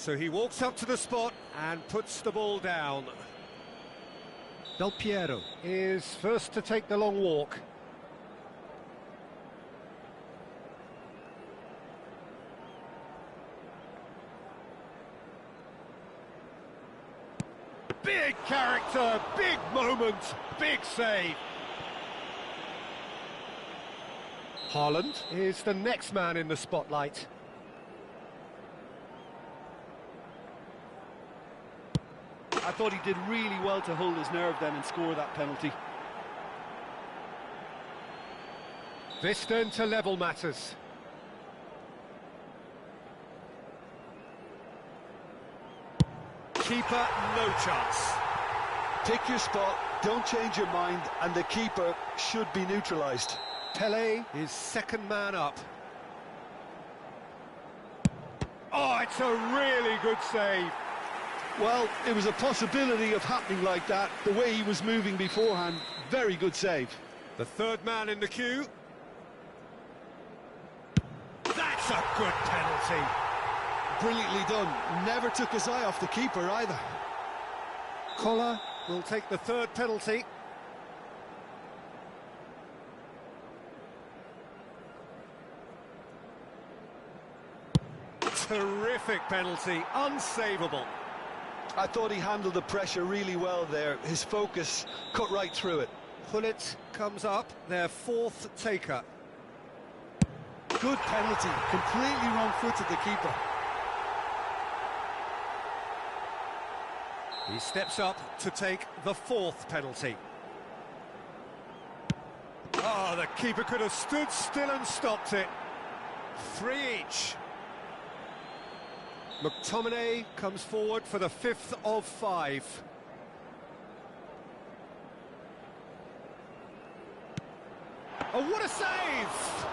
So he walks up to the spot and puts the ball down. Del Piero is first to take the long walk. Big character, big moment, big save. Haaland is the next man in the spotlight. I thought he did really well to hold his nerve then and score that penalty. This then to level matters. Keeper, no chance. Pick your spot, don't change your mind, and the keeper should be neutralised. Pelé is second man up. Oh, it's a really good save. Well, it was a possibility of happening like that, the way he was moving beforehand. Very good save. The third man in the queue. That's a good penalty. Brilliantly done. Never took his eye off the keeper either. Koller will take the third penalty. Terrific penalty, unsavable. I thought he handled the pressure really well there. His focus cut right through it. Gullit comes up, their fourth taker. Good penalty, completely wrong-footed the keeper. He steps up to take the fourth penalty. Oh, the keeper could have stood still and stopped it. 3 each. McTominay comes forward for the fifth of 5. Oh, what a save!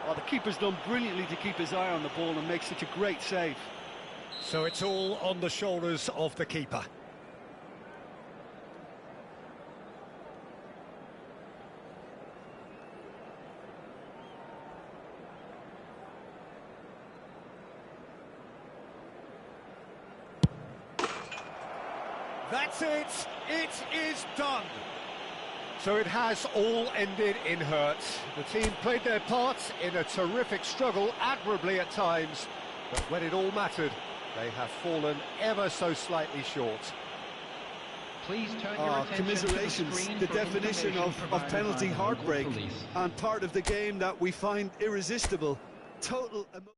Oh, the keeper's done brilliantly to keep his eye on the ball and make such a great save. So it's all on the shoulders of the keeper. That's it! It is done! So it has all ended in hurt. The team played their parts in a terrific struggle, admirably at times, but when it all mattered, they have fallen ever so slightly short. Please turn your attention commiserations, to the screen the for definition of penalty by heartbreak, local police. and part of the game that we find irresistible. Total emotion.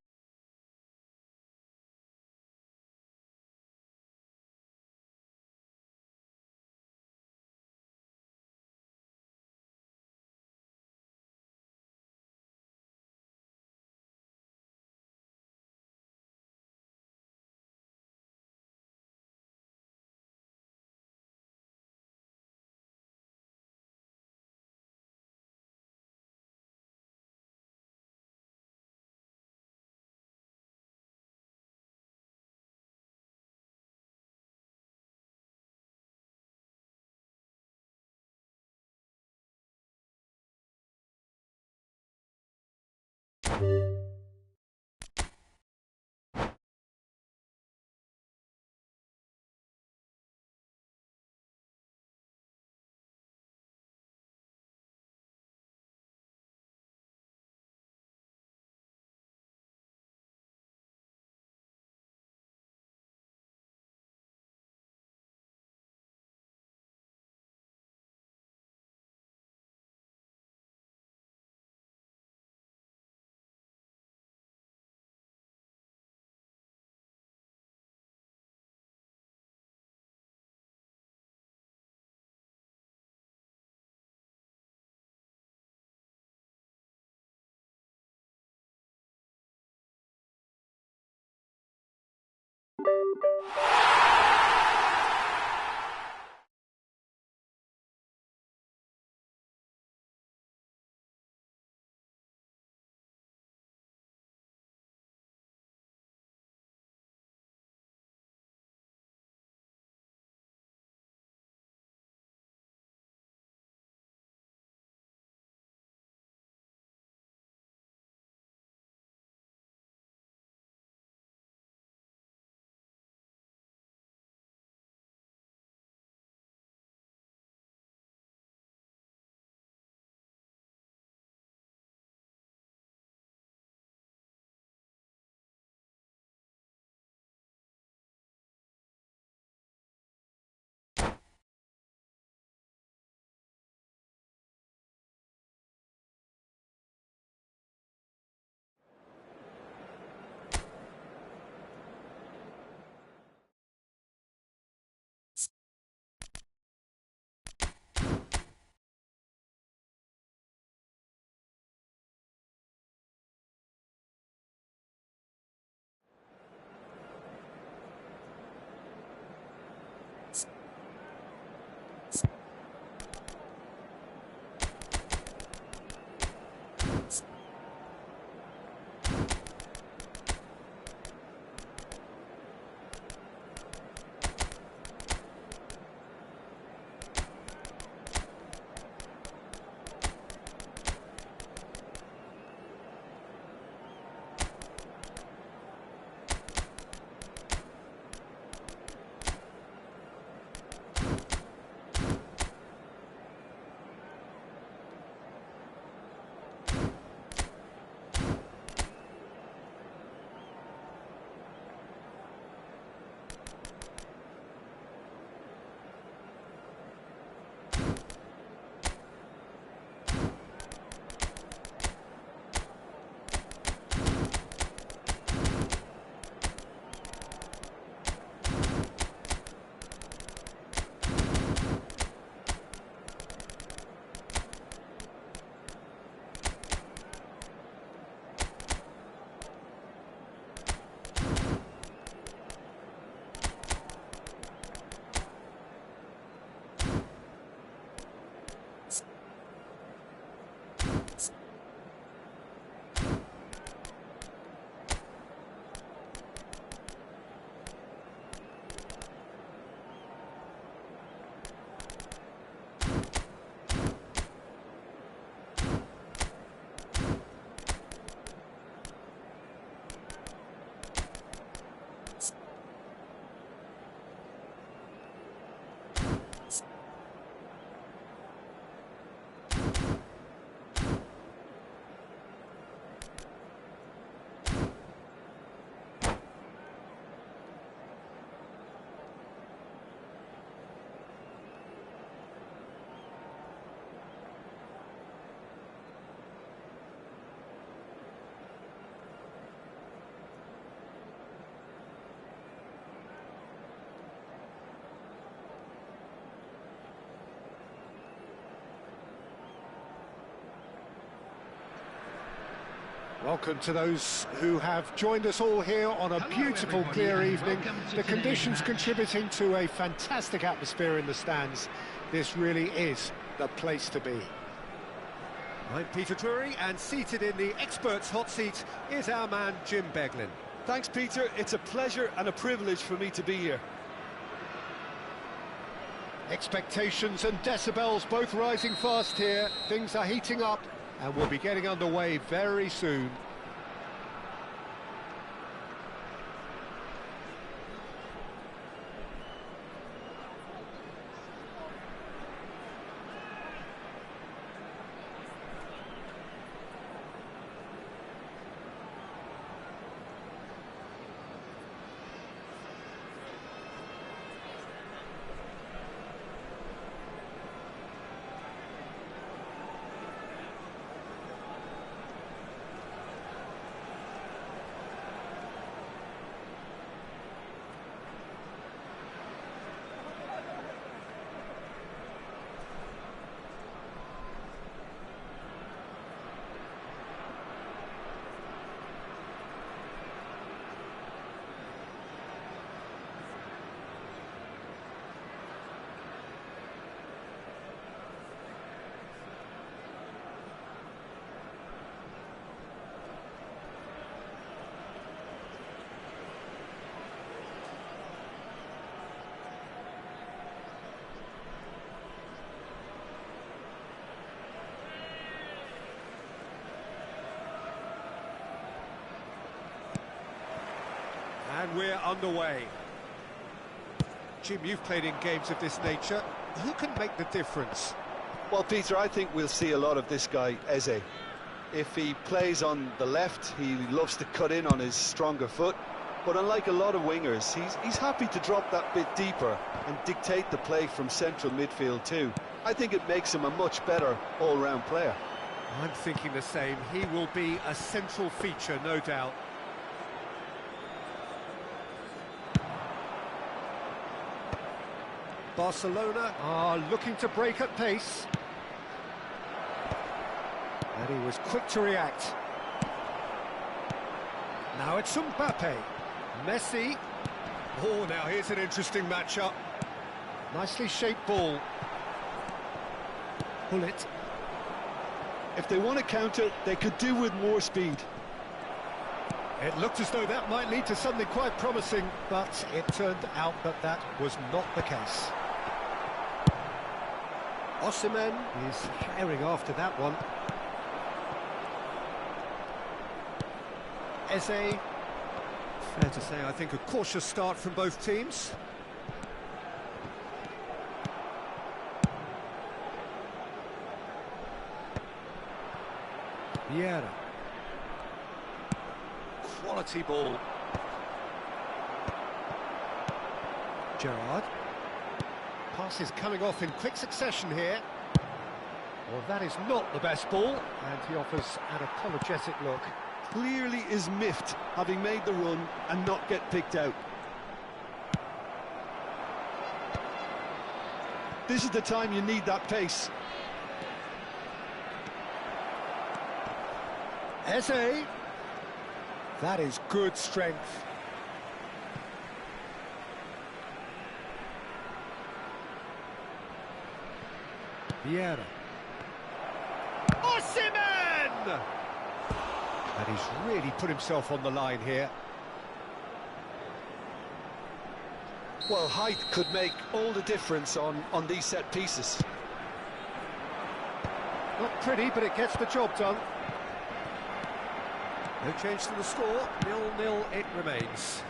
Welcome to those who have joined us all here on a beautiful, everybody, clear and evening. welcome to The today's conditions match. contributing to a fantastic atmosphere in the stands. This really is the place to be. I'm Peter Drury, and seated in the experts' hot seat is our man Jim Beglin. Thanks, Peter. It's a pleasure and a privilege for me to be here. Expectations and decibels both rising fast here. Things are heating up, and we'll be getting underway very soon. And we're underway. Jim, you've played in games of this nature. Who can make the difference? Well, Peter, I think we'll see a lot of this guy, Eze. If he plays on the left, he loves to cut in on his stronger foot. But unlike a lot of wingers, he's happy to drop that bit deeper and dictate the play from central midfield too. I think it makes him a much better all-round player. I'm thinking the same. He will be a central feature, no doubt. Barcelona are looking to break at pace. And he was quick to react. Now it's Mbappe. Messi. Oh, now here's an interesting matchup. Nicely shaped ball. Pull it. If they want to counter, they could do with more speed. It looked as though that might lead to something quite promising, but it turned out that that was not the case. Osimhen is herring after that one. Eze. Fair to say, I think a cautious start from both teams. Vieira. Quality ball. Gerrard. Passes coming off in quick succession here. Well, that is not the best ball, and he offers an apologetic look. Clearly is miffed, having made the run and not get picked out. This is the time you need that pace. Eze. That is good strength. Vieira. Osimhen! And he's really put himself on the line here. Well, height could make all the difference on these set pieces. Not pretty, but it gets the job done. No change to the score, 0-0 it remains.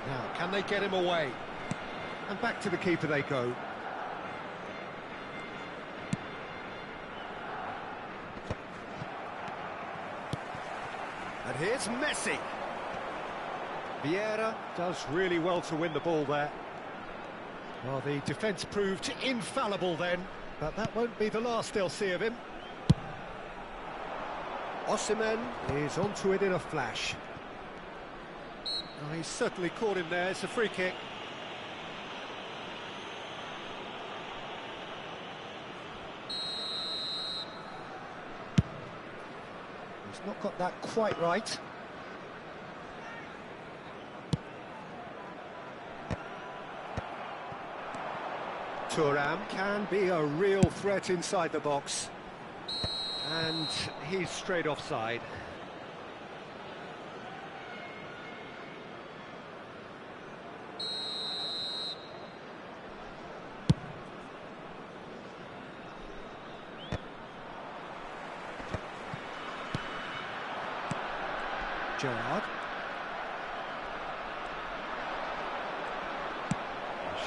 Now, can they get him away? And back to the keeper they go. And here's Messi. Vieira does really well to win the ball there. Well, the defence proved infallible then, but that won't be the last they'll see of him. Osimhen is onto it in a flash. Oh, he's certainly caught him there. It's a free kick. He's not got that quite right. Thuram can be a real threat inside the box. And he's straight offside. Gerrard.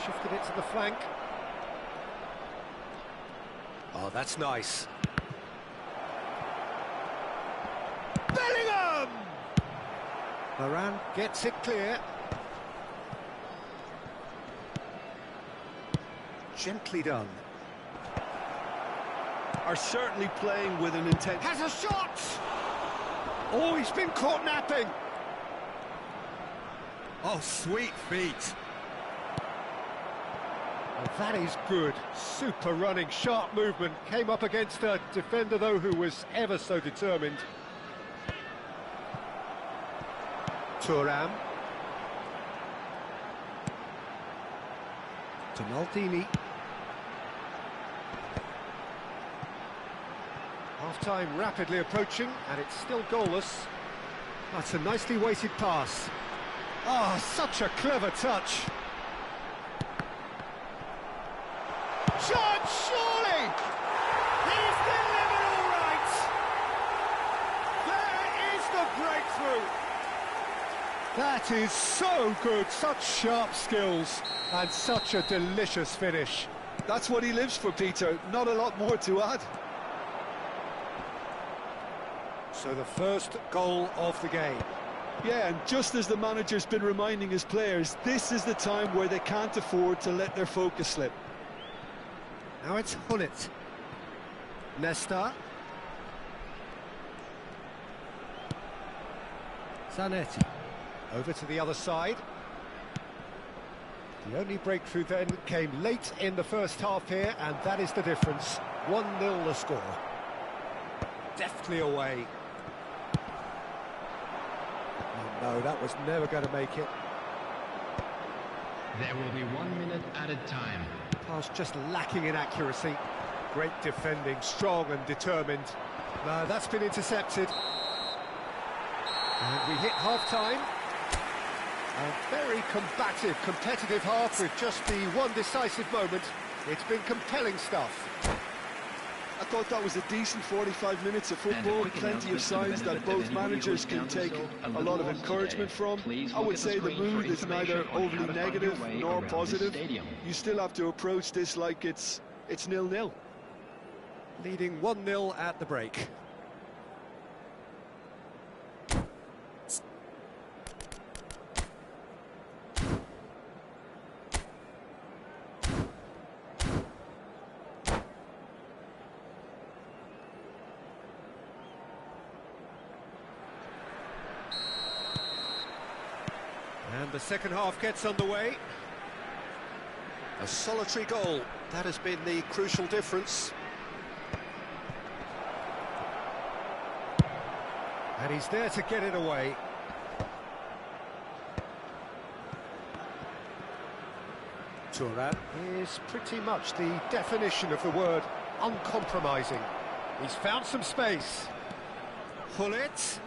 Shifted it to the flank. Oh, that's nice. Bellingham! Varane gets it clear. Gently done. Are certainly playing with an intent. Has a shot! Oh, he's been caught napping. Oh, sweet feet. Oh, that is good. Super running, sharp movement. Came up against a defender, though, who was ever so determined. Thuram. To Maldini. Half-time rapidly approaching, and it's still goalless. That's a nicely weighted pass. Oh, such a clever touch. Shot, surely! He's delivered all right! There is the breakthrough! That is so good, such sharp skills, and such a delicious finish. That's what he lives for, Peter. Not a lot more to add. So the first goal of the game. Yeah, and just as the manager's been reminding his players, this is the time where they can't afford to let their focus slip. Now it's Hullet. Nesta. Zanetti. Over to the other side. The only breakthrough then came late in the first half here, and that is the difference. 1-0 the score. Deftly away. No, that was never going to make it. There will be 1 minute added time. Pass just lacking in accuracy. Great defending, strong and determined. No, that's been intercepted. And we hit half-time. A very combative, competitive half with just the one decisive moment. It's been compelling stuff. I thought that was a decent 45 minutes of football, plenty of signs that both managers can take a lot of encouragement from. I would say the mood is neither overly negative nor positive. You still have to approach this like it's 0-0. Leading 1-0 at the break. And the second half gets underway. A solitary goal, that has been the crucial difference. And he's there to get it away. Thuram is pretty much the definition of the word uncompromising. He's found some space. Hullet.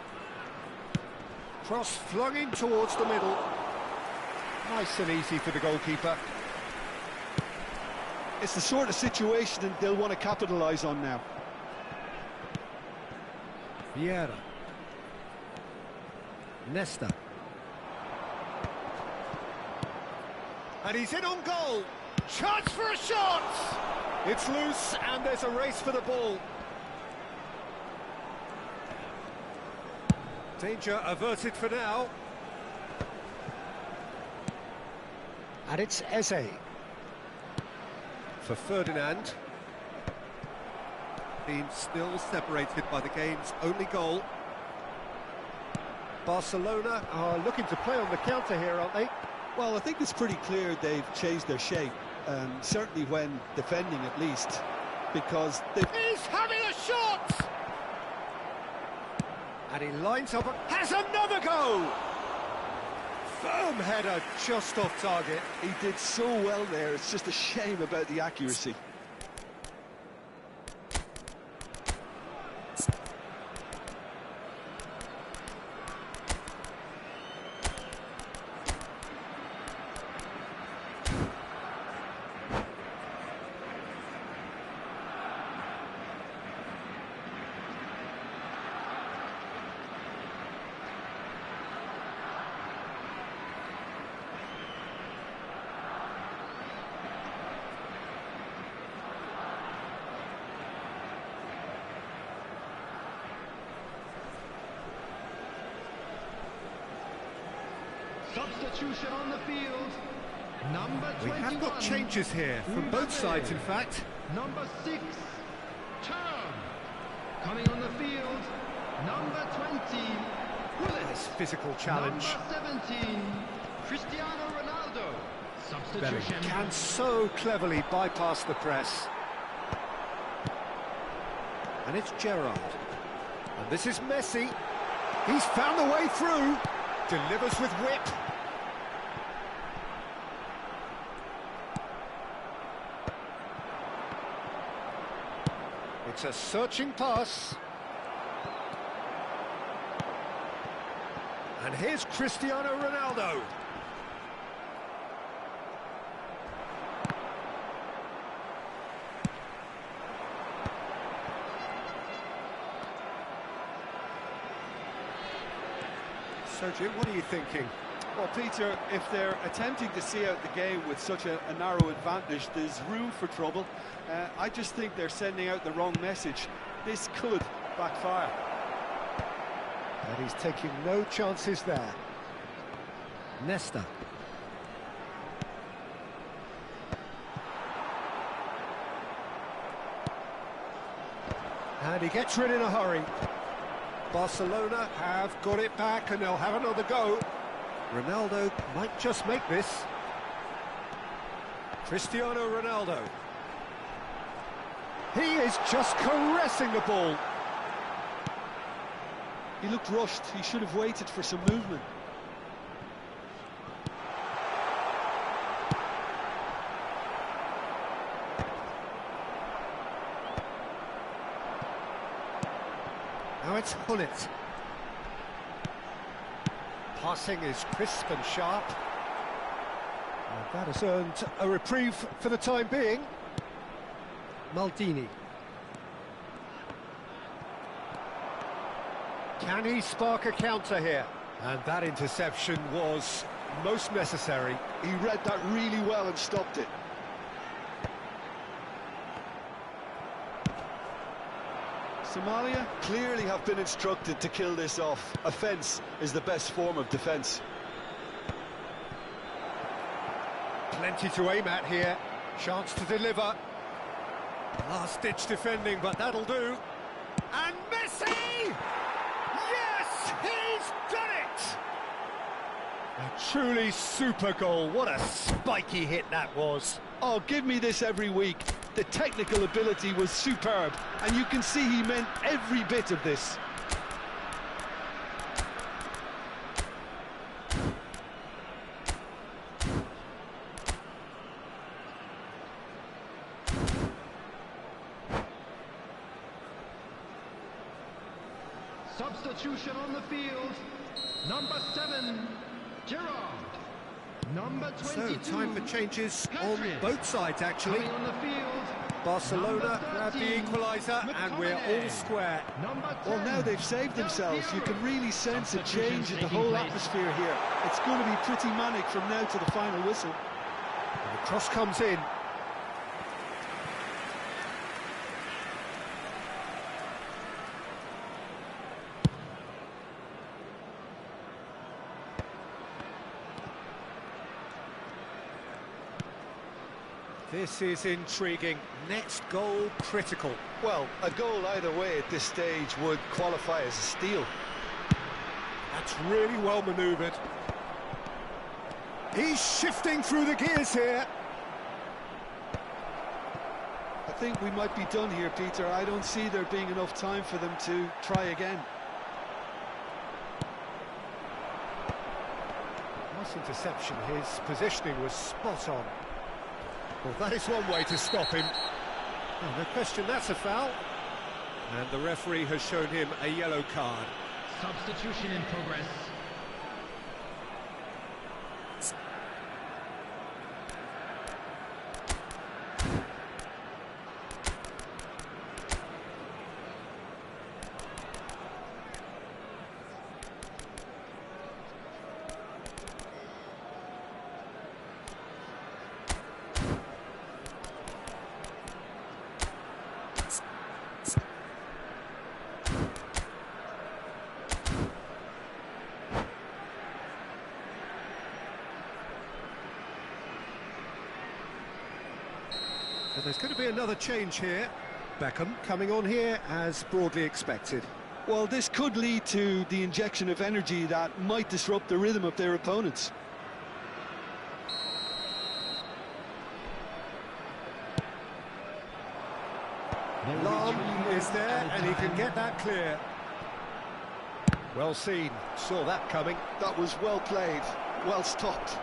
Cross flung in towards the middle. Nice and easy for the goalkeeper. It's the sort of situation that they'll want to capitalise on now. Vieira. Nesta. And he's in on goal. Chance for a shot! It's loose and there's a race for the ball. Danger averted for now. And it's Eze. For Ferdinand. Being still separated by the game's only goal. Barcelona are looking to play on the counter here, aren't they? Well, I think it's pretty clear they've changed their shape, certainly when defending at least, because they've... He's having a shot! And he lines up and has another go! Firm header just off target. He did so well there, it's just a shame about the accuracy. Substitution on the field. Number 21. We have got changes here from both sides, in fact. Number 6, Turn. Coming on the field, number 20, Bullet. Nice physical challenge. Number 17, Cristiano Ronaldo. Bellingham Substitution. can so cleverly bypass the press. And it's Gerrard. And this is Messi. He's found the way through. Delivers with whip. It's a searching pass. And here's Cristiano Ronaldo. Sergio, what are you thinking? Well, Peter, if they're attempting to see out the game with such a narrow advantage, there's room for trouble. I just think they're sending out the wrong message. This could backfire. And he's taking no chances there. Nesta. And he gets rid in a hurry. Barcelona have got it back and they'll have another go. Ronaldo might just make this. Cristiano Ronaldo. He is just caressing the ball. He looked rushed. He should have waited for some movement. Now it's Hullet. Passing is crisp and sharp. And that has earned a reprieve for the time being. Maldini. Can he spark a counter here? And that interception was most necessary. He read that really well and stopped it. Somalia clearly have been instructed to kill this off. Offence is the best form of defence. Plenty to aim at here. Chance to deliver. Last-ditch defending, but that'll do. And Messi! Yes, he's done it! A truly super goal. What a spiky hit that was. Oh, give me this every week. The technical ability was superb, and you can see he meant every bit of this. Substitution on the field. Number 7, Gerrard. Number 22. So, time for changes on Patrick. both sides, actually. Coming on the field. Barcelona grab the 13, equaliser, and we're all McTominay. square. Number 10, Well, now they've saved Del themselves. You Piero. can really sense a Substitution change in the taking whole place. atmosphere here. It's going to be pretty manic from now to the final whistle. And the cross comes in. This is intriguing. Next goal critical. Well, a goal either way at this stage would qualify as a steal. That's really well manoeuvred. He's shifting through the gears here. I think we might be done here, Peter. I don't see there being enough time for them to try again. interception, his positioning was spot on. Well, that is one way to stop him. Oh, no question, that's a foul. And the referee has shown him a yellow card. Substitution in progress. So there's going to be another change here. Beckham coming on here as broadly expected. Well, this could lead to the injection of energy that might disrupt the rhythm of their opponents. Lam is there and he can get that clear. Well seen, saw that coming. That was well played, well stopped.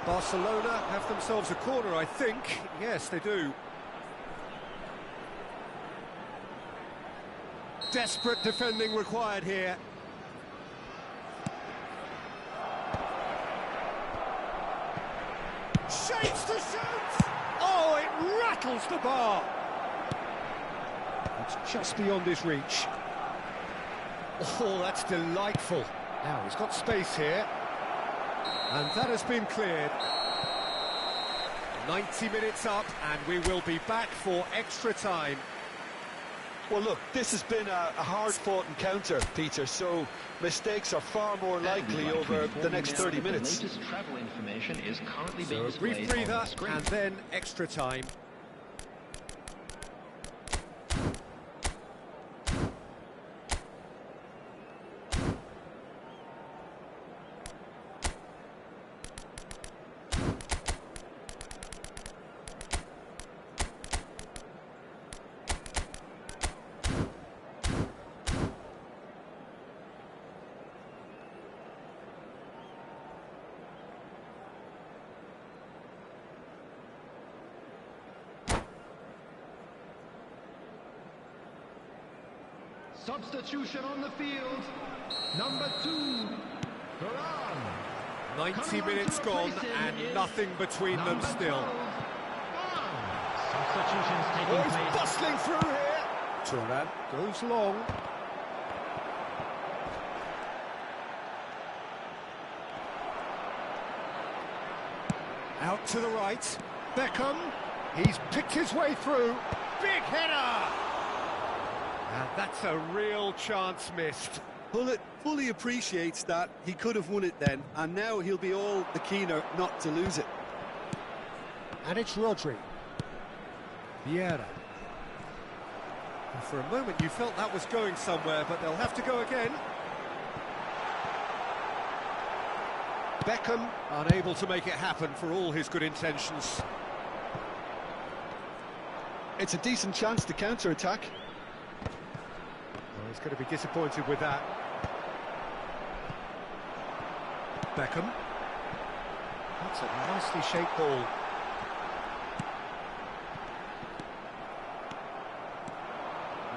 Barcelona have themselves a corner, I think. Yes, they do. Desperate defending required here. Shapes to shoot! Oh, it rattles the bar. It's just beyond his reach. Oh, that's delightful. Now, he's got space here. And that has been cleared. 90 minutes up, and we will be back for extra time. Well, look, this has been a hard-fought encounter, Peter, so mistakes are far more likely over the next 30 minutes. The latest travel information is currently So being a brief displayed breather, on the screen. and then extra time. Substitution on the field. Number 2, Varane. 90 minutes gone, and nothing between them still. Substitutions taking Oh, he's place. bustling through here. Turan goes long. Out to the right. Beckham. He's picked his way through. Big header! And that's a real chance missed. Pullet fully appreciates that he could have won it then, and now he'll be all the keener not to lose it. And it's Rodri. Vieira. And for a moment you felt that was going somewhere, but they'll have to go again. Beckham unable to make it happen for all his good intentions. It's a decent chance to counter-attack. Well, he's going to be disappointed with that. Beckham. That's a nicely shaped ball.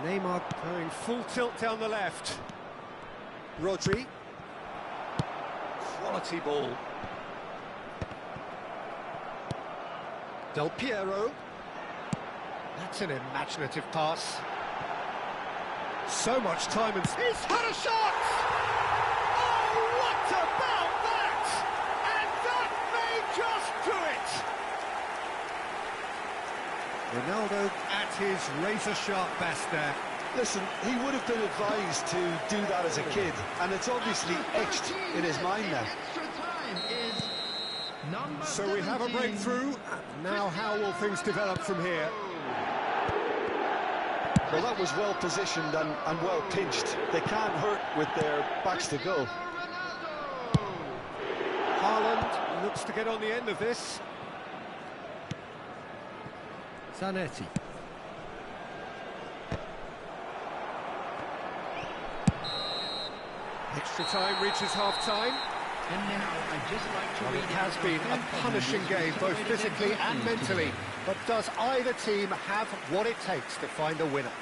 Neymar going full tilt down the left. Rodri. Quality ball. Del Piero. That's an imaginative pass. So much time and... He's had a shot! Oh, what about that? And that may just do it! Ronaldo at his razor-sharp best there. Listen, he would have been advised to do that as a kid, and it's obviously etched in his mind now. Extra time is number So we have a 17. breakthrough. Now how will things develop from here? Well, that was well positioned and well pinched. They can't hurt with their backs to go. Haaland looks to get on the end of this. Zanetti. Extra time reaches half-time. And now I'd just like to Well, read it has out been our a fifth punishing of game, the both celebrated physically and victory mentally. today. But does either team have what it takes to find a winner?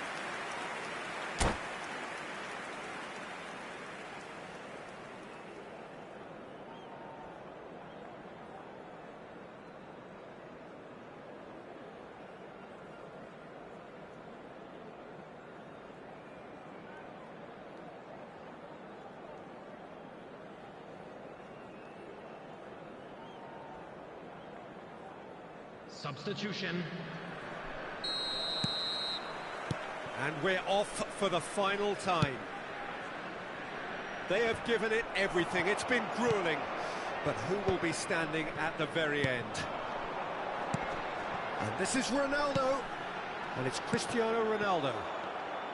Substitution. And we're off for the final time. They have given it everything. It's been grueling. But who will be standing at the very end? And this is Ronaldo. And it's Cristiano Ronaldo.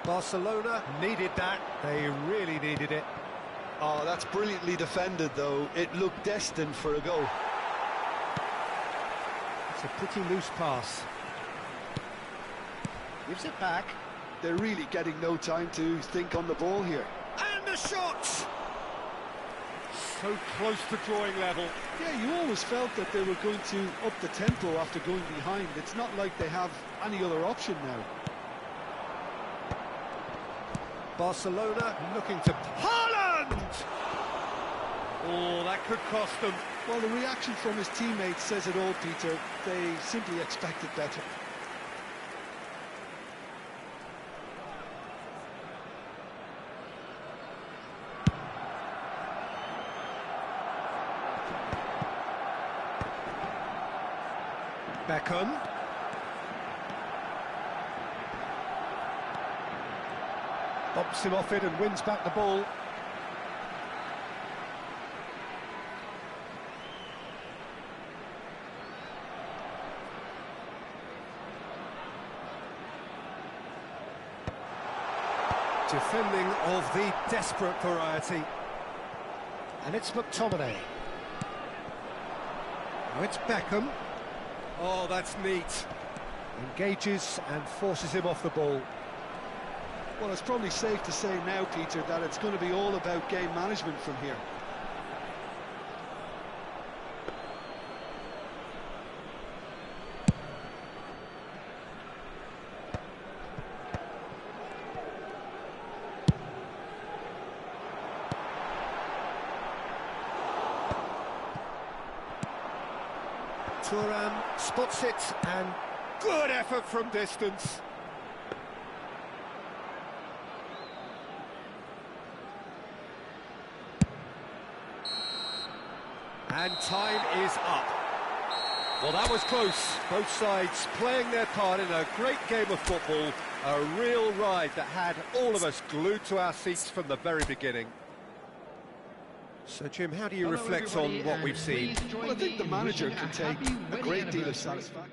Barcelona needed that. They really needed it. Oh, that's brilliantly defended, though. It looked destined for a goal. It's a pretty loose pass. Gives it back. They're really getting no time to think on the ball here. And the shot! So close to drawing level. Yeah, you always felt that they were going to up the tempo after going behind. It's not like they have any other option now. Barcelona looking to... Haaland! Oh, that could cost them. Well, the reaction from his teammates says it all, Peter. They simply expected better. Beckham. Bumps him off it and wins back the ball. Defending of the desperate variety. And it's McTominay. Now it's Beckham. Oh, that's neat. Engages and forces him off the ball. Well, it's probably safe to say now, Peter, that it's going to be all about game management from here. Thuram spots it, and good effort from distance. And time is up. Well, that was close. Both sides playing their part in a great game of football. A real ride that had all of us glued to our seats from the very beginning. So, Jim, how do you reflect on what we've seen? Well, I think the manager can take a great deal of satisfaction.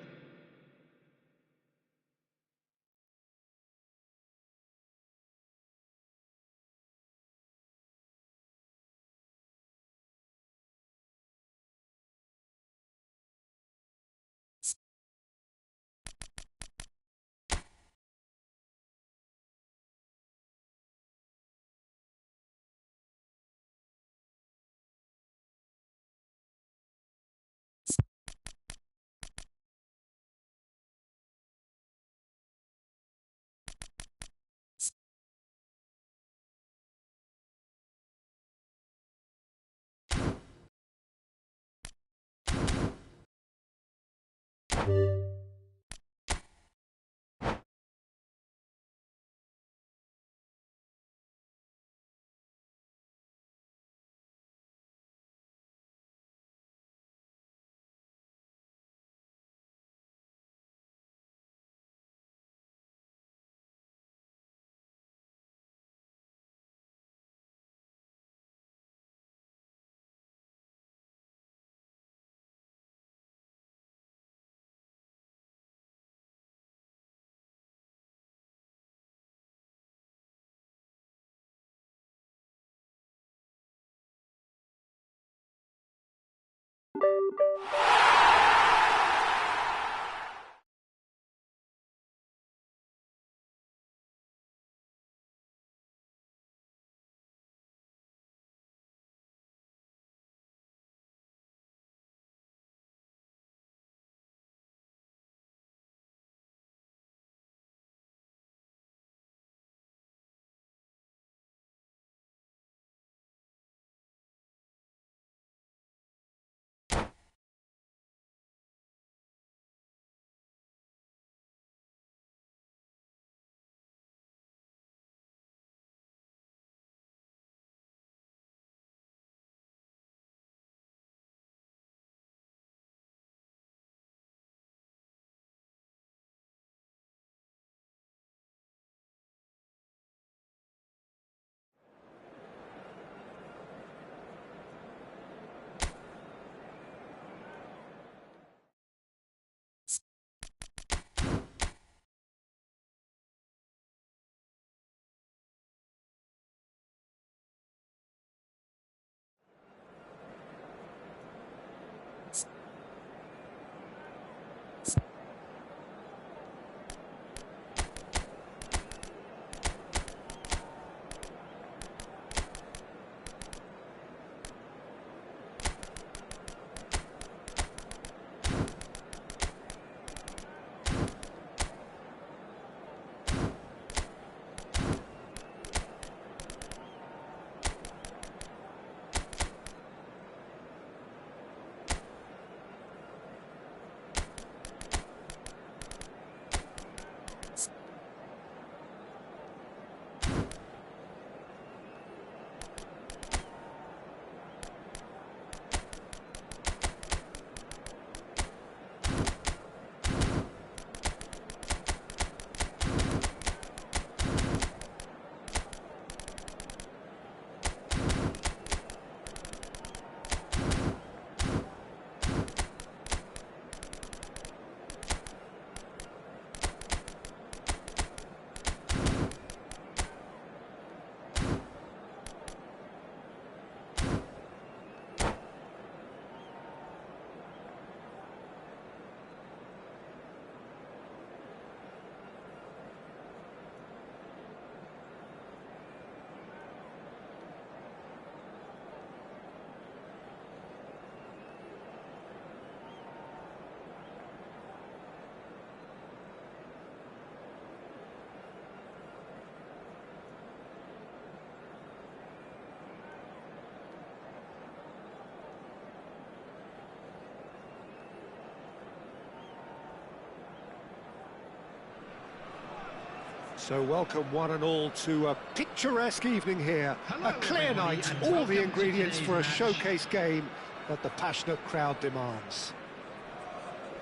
So welcome one and all to a picturesque evening here. Hello, A clear everybody, night, and all welcome the to ingredients today's for a match. showcase game that the passionate crowd demands.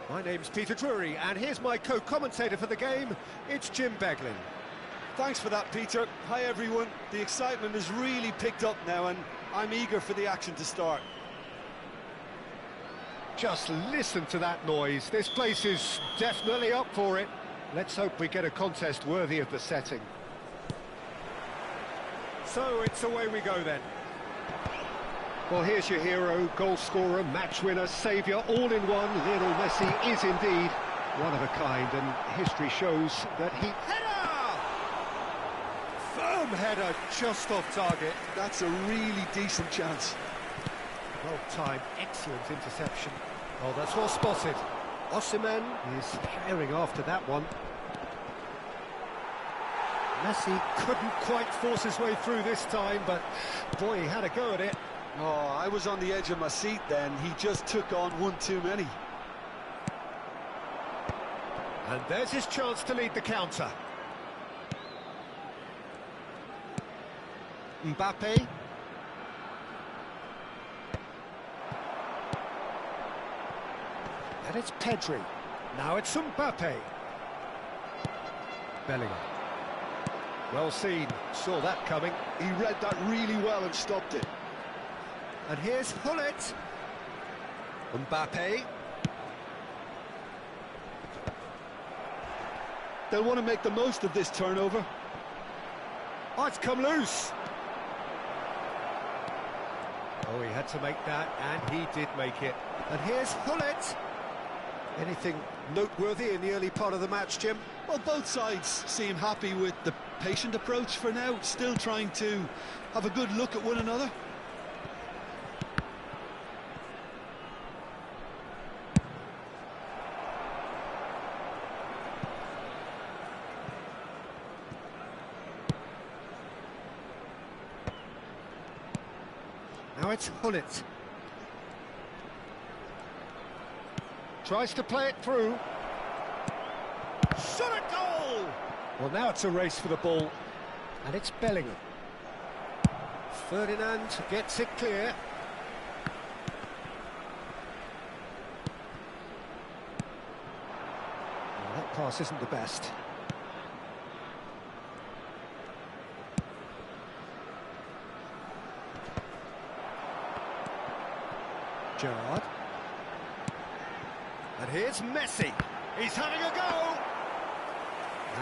My name's Peter Drury, and here's my co-commentator for the game, it's Jim Beglin. Thanks for that, Peter. Hi, everyone. The excitement has really picked up now, and I'm eager for the action to start. Just listen to that noise. This place is definitely up for it. Let's hope we get a contest worthy of the setting. So it's away we go then. Well, here's your hero, goal scorer, match winner, saviour, all in one. Lionel Messi is indeed one of a kind, and history shows that he... Header! Firm header, just off target. That's a really decent chance. Well-timed, excellent interception. Oh, that's well spotted. Osimhen is herring after that one. Messi couldn't quite force his way through this time, but boy, he had a go at it. Oh, I was on the edge of my seat then. He just took on one too many. And there's his chance to lead the counter. Mbappe. And it's Pedri. Now it's Mbappe. Bellingham. Well seen, saw that coming. He read that really well and stopped it. And here's Hullet. Mbappe. They'll want to make the most of this turnover. Oh, it's come loose. Oh, he had to make that, and he did make it. And here's Hullet. Anything noteworthy in the early part of the match, Jim? Well, both sides seem happy with the patient approach for now, still trying to have a good look at one another. Now it's Hullet. Tries to play it through. Shot at goal! Well, now it's a race for the ball. And it's Bellingham. Ferdinand gets it clear. Well, that pass isn't the best. Gerrard. And here's Messi. He's having a go.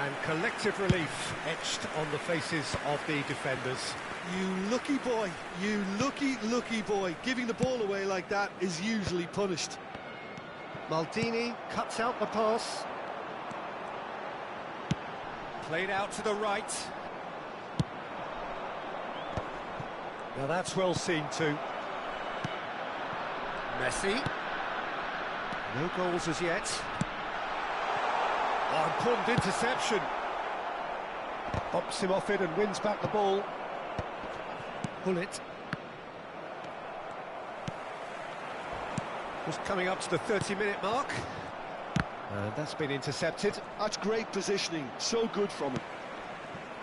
And collective relief etched on the faces of the defenders. You lucky boy, you lucky boy. Giving the ball away like that is usually punished. Maldini cuts out the pass. Played out to the right. Now that's well seen too. Messi. No goals as yet. Oh, important interception. Bumps him off it and wins back the ball. Hullet. Just coming up to the 30-minute mark. And that's been intercepted. That's great positioning, so good from him.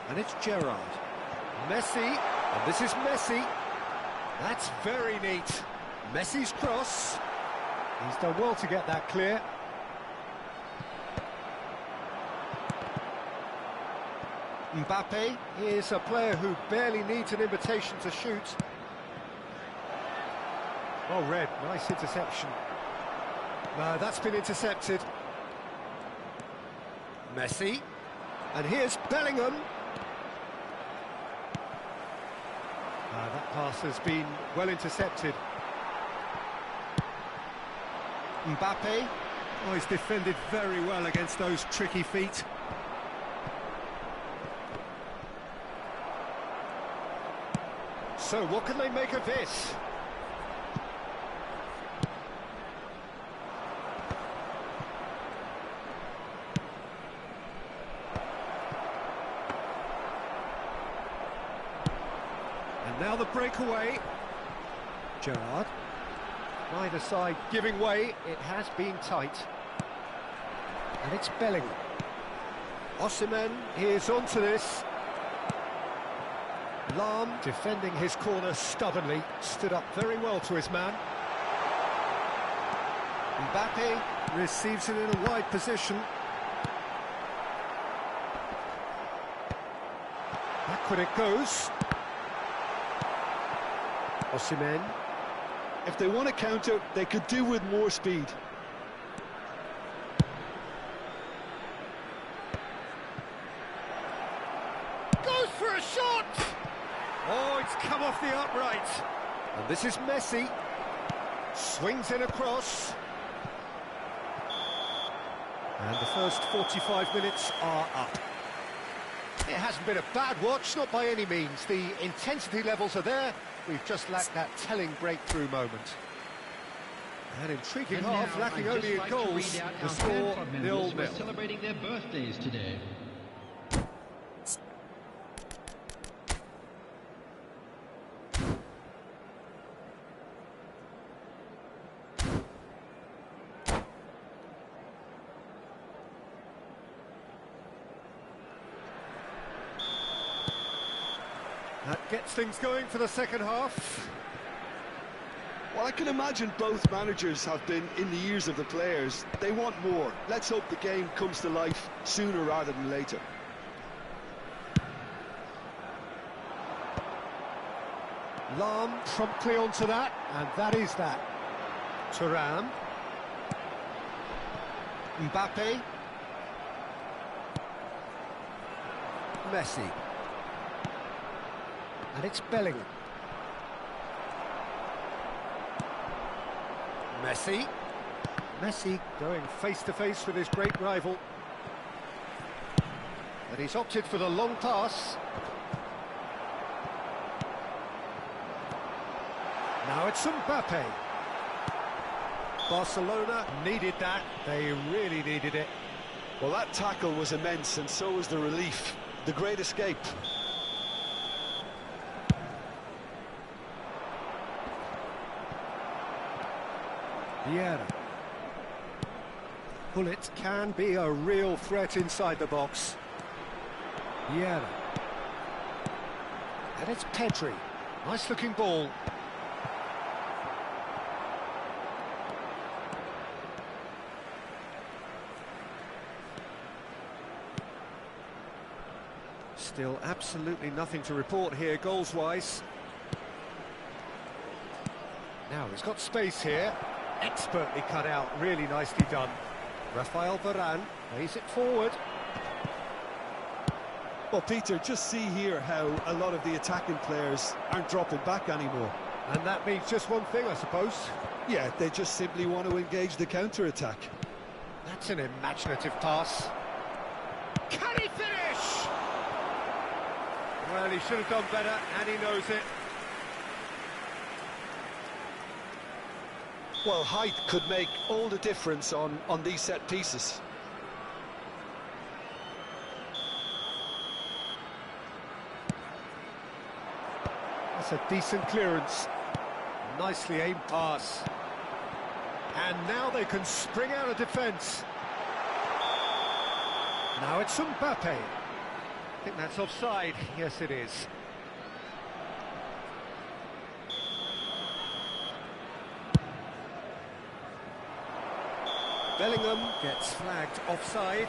And it's Gerrard. Messi, and this is Messi. That's very neat. Messi's cross. He's done well to get that clear. Mbappe is a player who barely needs an invitation to shoot. Well read, nice interception. No, that's been intercepted. Messi. And here's Bellingham. That pass has been well intercepted. Mbappe. Oh, he's defended very well against those tricky feet. So, what can they make of this? And now the breakaway. Gerrard. Neither side giving way. It has been tight. And it's Bellingham. Osimhen is onto this. Lam, defending his corner stubbornly, stood up very well to his man. Mbappe receives it in a wide position. Backward it goes. Osimhen. If they want to counter, they could do with more speed. Goes for a shot! Oh, it's come off the upright. And this is Messi. Swings in across. And the first 45 minutes are up. It hasn't been a bad watch, not by any means. The intensity levels are there. We've just lacked that telling breakthrough moment. An intriguing half, lacking only in goals. The score 0-0. Celebrating their birthdays today. That gets things going for the second half. Well, I can imagine both managers have been in the ears of the players. They want more. Let's hope the game comes to life sooner rather than later. Lam promptly onto that, and that is that. Thuram. Mbappe. Messi. And it's Bellingham. Messi. Messi going face-to-face with his great rival. And he's opted for the long pass. Now it's Mbappe. Barcelona needed that. They really needed it. Well, that tackle was immense, and so was the relief. The great escape. Vieira. Bullet can be a real threat inside the box. Vieira. And it's Pedri. Nice looking ball. Still absolutely nothing to report here goals-wise. Now he's got space here. Expertly cut out, really nicely done. Rafael Varane plays it forward. Well, Peter, just see here how a lot of the attacking players aren't dropping back anymore. And that means just one thing, I suppose. Yeah, they just simply want to engage the counter-attack. That's an imaginative pass. Can he finish? Well, he should have done better, and he knows it. Well, height could make all the difference on these set pieces. That's a decent clearance. Nicely aimed pass. And now they can spring out of defence. Now it's Mbappe. I think that's offside. Yes, it is. Bellingham gets flagged offside.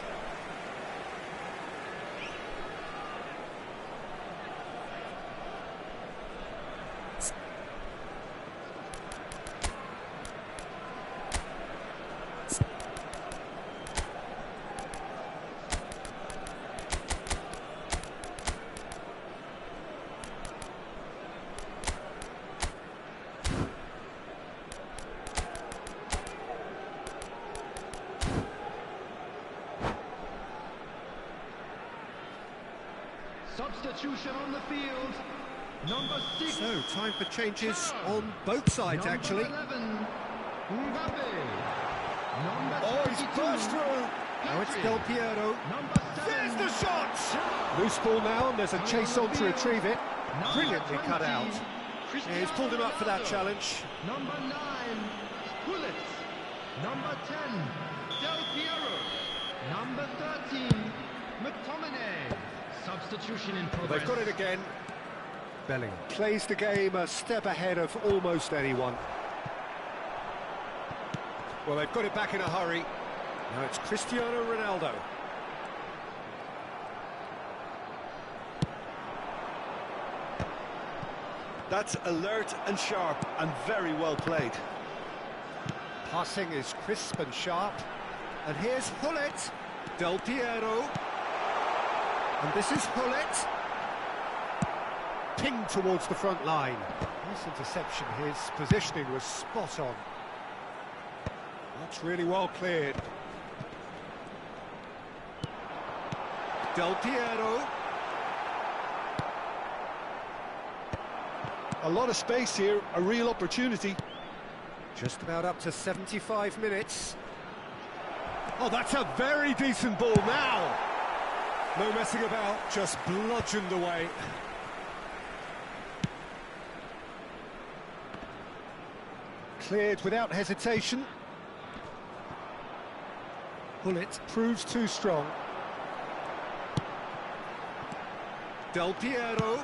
Substitution on the field. Number 6. So, time for changes on both sides, Number actually. 11, Mbappe. Number Oh, he's 22, burst through. Now it's Pedri. Del Piero. Number 7, There's the shot! Loose ball now, and there's a chase on to retrieve it. Brilliantly cut out. Yeah, he's pulled him up for that challenge. Number 9, Bullet. Number 10, Del Piero. Number 13, McTominay. Substitution in progress. They've got it again. Bellingham plays the game a step ahead of almost anyone. Well, they've got it back in a hurry. Now it's Cristiano Ronaldo. That's alert and sharp and very well played. Passing is crisp and sharp. And here's Hullet. Del Piero. And this is Hullet. Pinged towards the front line. Nice interception. His positioning was spot on. That's really well cleared. Del Piero. A lot of space here, a real opportunity. Just about up to 75 minutes. Oh, that's a very decent ball now. No messing about, just bludgeoned away. Cleared without hesitation. Hullet proves too strong. Del Piero.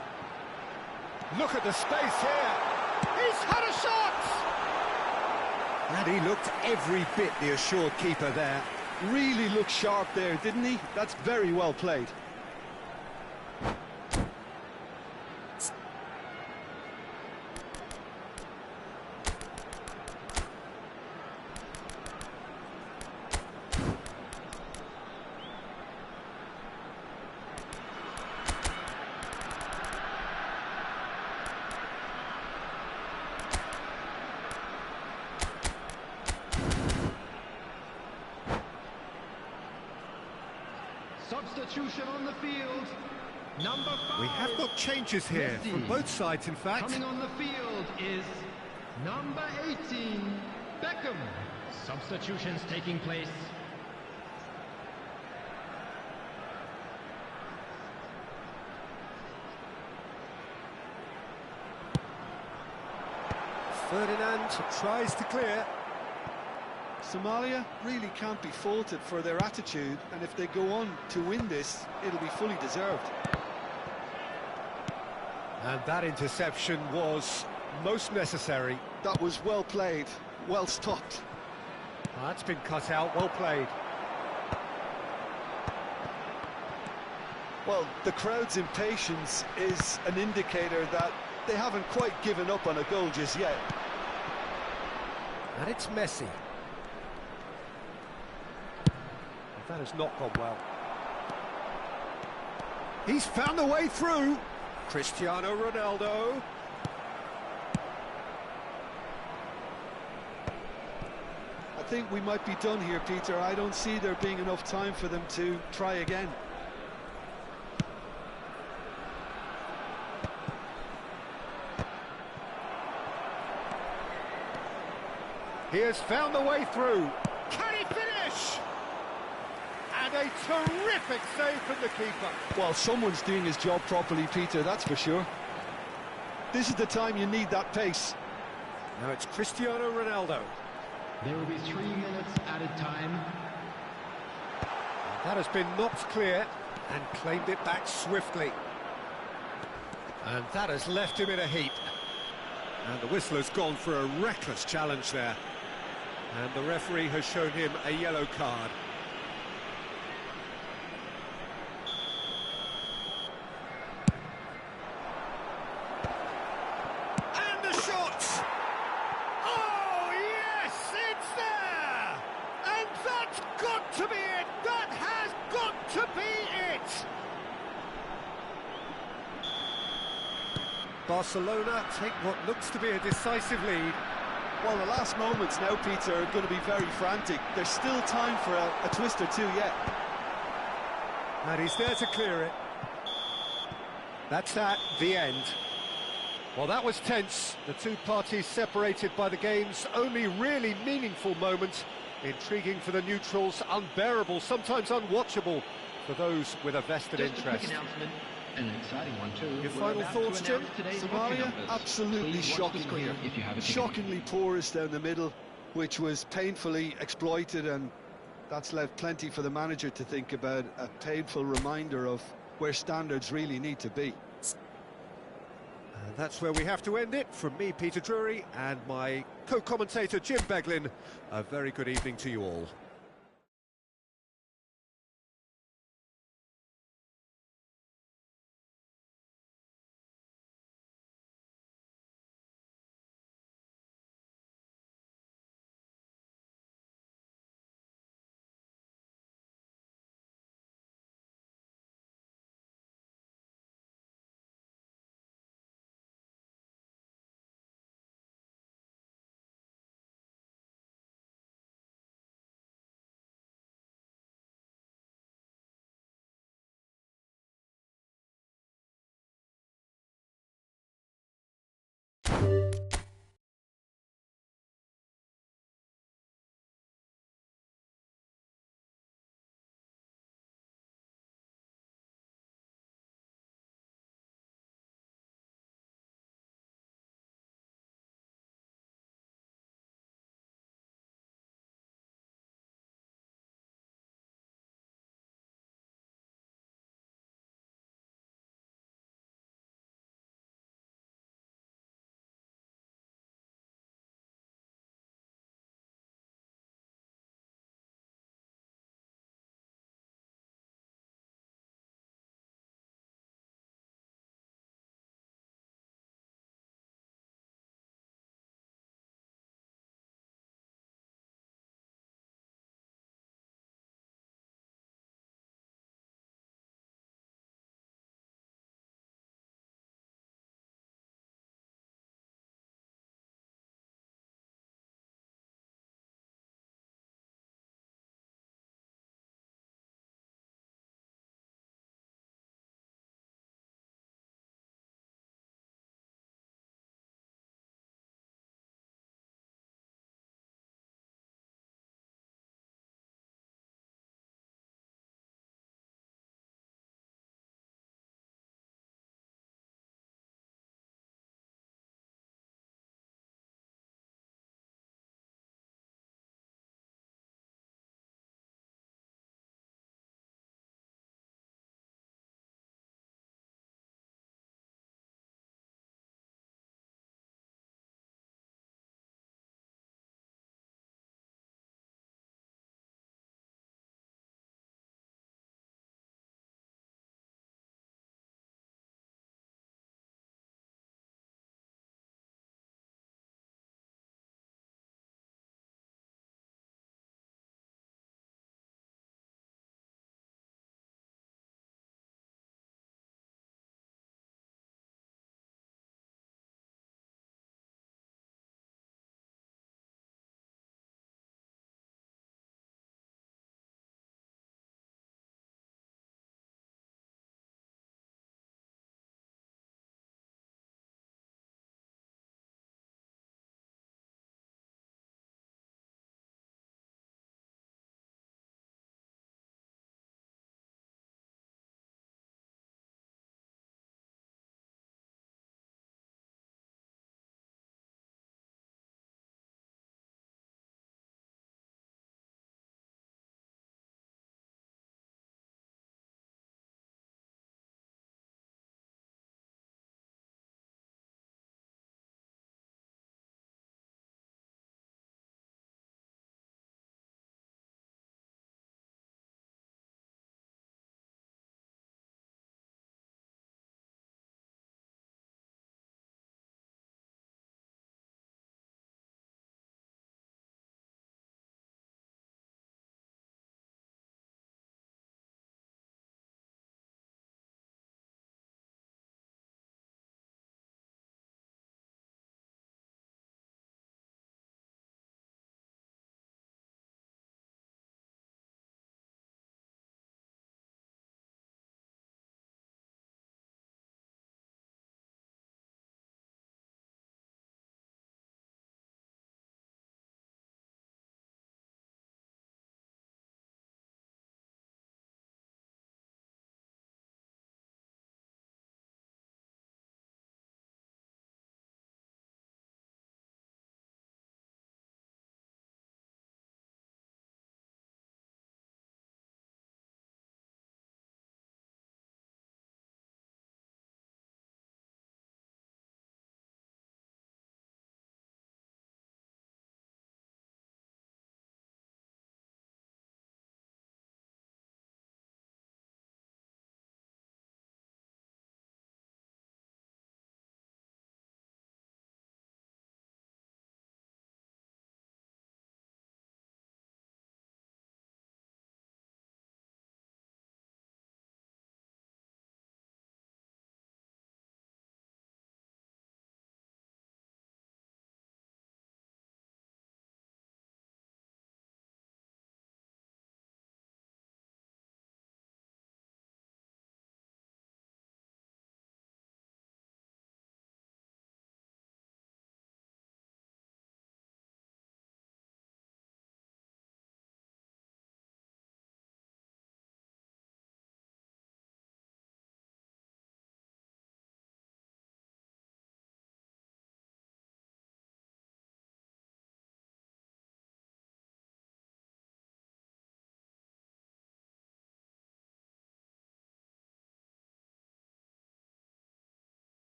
Look at the space here. He's had a shot! And he looked every bit the assured keeper there. Really looked sharp there, didn't he? That's very well played. Substitution on the field. Number 5. We have got changes here Messi. from both sides, in fact. Coming on the field is number 18, Beckham. Substitutions taking place. Ferdinand tries to clear. Somalia really can't be faulted for their attitude, and if they go on to win this, it'll be fully deserved. And that interception was most necessary. That was well played, well stopped. That's been cut out, well played. Well, the crowd's impatience is an indicator that they haven't quite given up on a goal just yet. And it's Messi. That has not gone well. He's found a way through. Cristiano Ronaldo. I think we might be done here, Peter. I don't see there being enough time for them to try again. He has found the way through. Can he finish? And a terrific save from the keeper. Well, someone's doing his job properly, Peter, that's for sure. This is the time you need that pace. Now it's Cristiano Ronaldo. There will be 3 minutes added time. That has been knocked clear and claimed it back swiftly. And that has left him in a heap. And the whistle has gone for a reckless challenge there. And the referee has shown him a yellow card. And the shot! Oh, yes, it's there! And that's got to be it! That has got to be it! Barcelona take what looks to be a decisive lead. Well, the last moments now, Peter, are going to be very frantic. There's still time for a twist or two yet. And he's there to clear it. That's that, the end. Well, that was tense. The two parties separated by the game's only really meaningful moment. Intriguing for the neutrals, unbearable, sometimes unwatchable for those with a vested interest. An exciting one too. Your final thoughts, Jim? Somalia, absolutely shocking here. Shockingly porous down the middle, which was painfully exploited, and That's left plenty for the manager to think about, a painful reminder of where standards really need to be. And that's where we have to end it. From me, Peter Drury, and my co-commentator, Jim Beglin, a very good evening to you all.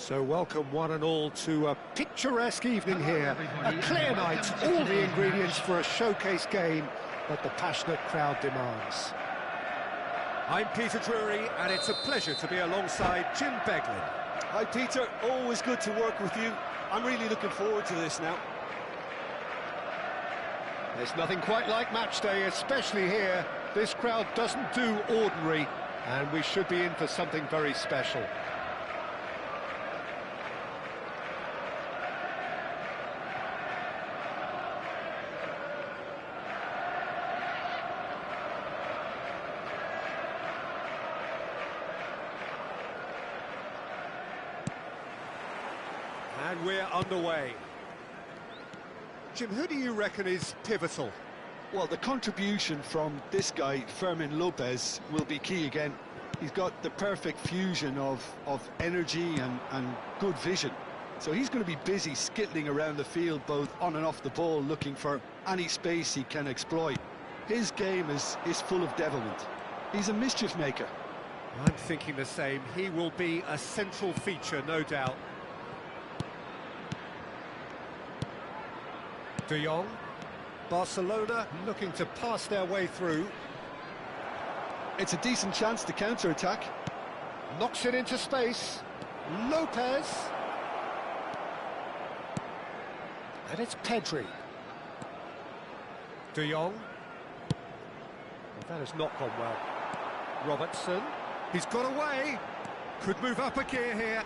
So welcome one and all to a picturesque evening here. A clear night, all the ingredients for a showcase game that the passionate crowd demands. I'm Peter Drury, and it's a pleasure to be alongside Jim Beglin. Hi Peter, always good to work with you. I'm really looking forward to this now. There's nothing quite like match day, especially here. This crowd doesn't do ordinary, and we should be in for something very special. And we're underway. Jim, who do you reckon is pivotal? Well, the contribution from this guy, Fermin Lopez, will be key again. He's got the perfect fusion of energy and good vision. So he's going to be busy skittling around the field, both on and off the ball, looking for any space he can exploit. His game is full of devilment. He's a mischief maker. I'm thinking the same. He will be a central feature, no doubt. De Jong. Barcelona looking to pass their way through. It's a decent chance to counter-attack. Knocks it into space. Lopez. And it's Pedri. De Jong. Well, that has not gone well. Robertson. He's got away. Could move up a gear here.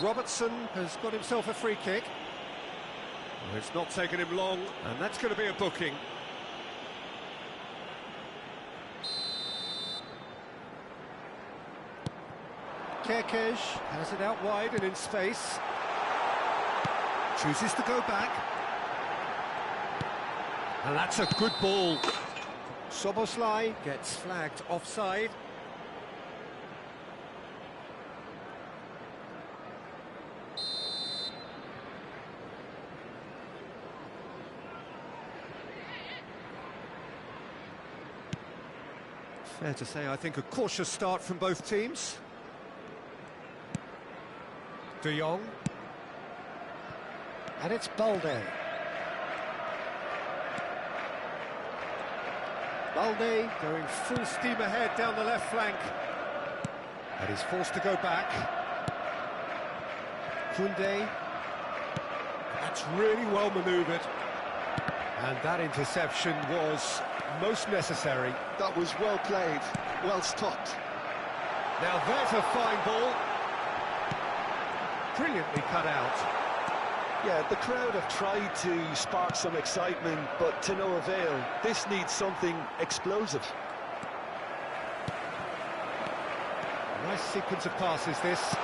Robertson has got himself a free kick. Well, it's not taken him long, and that's going to be a booking. Kerkez has it out wide and in space. Chooses to go back. And that's a good ball. Soboslai gets flagged offside. Fair to say, I think, a cautious start from both teams. De Jong. And it's Balde. Balde going full steam ahead down the left flank. And he's forced to go back. Koundé. That's really well manoeuvred. And that interception was most necessary. That was well played, well stopped. Now there's a fine ball. Brilliantly cut out. Yeah, the crowd have tried to spark some excitement, but to no avail. This needs something explosive. Nice sequence of passes, this.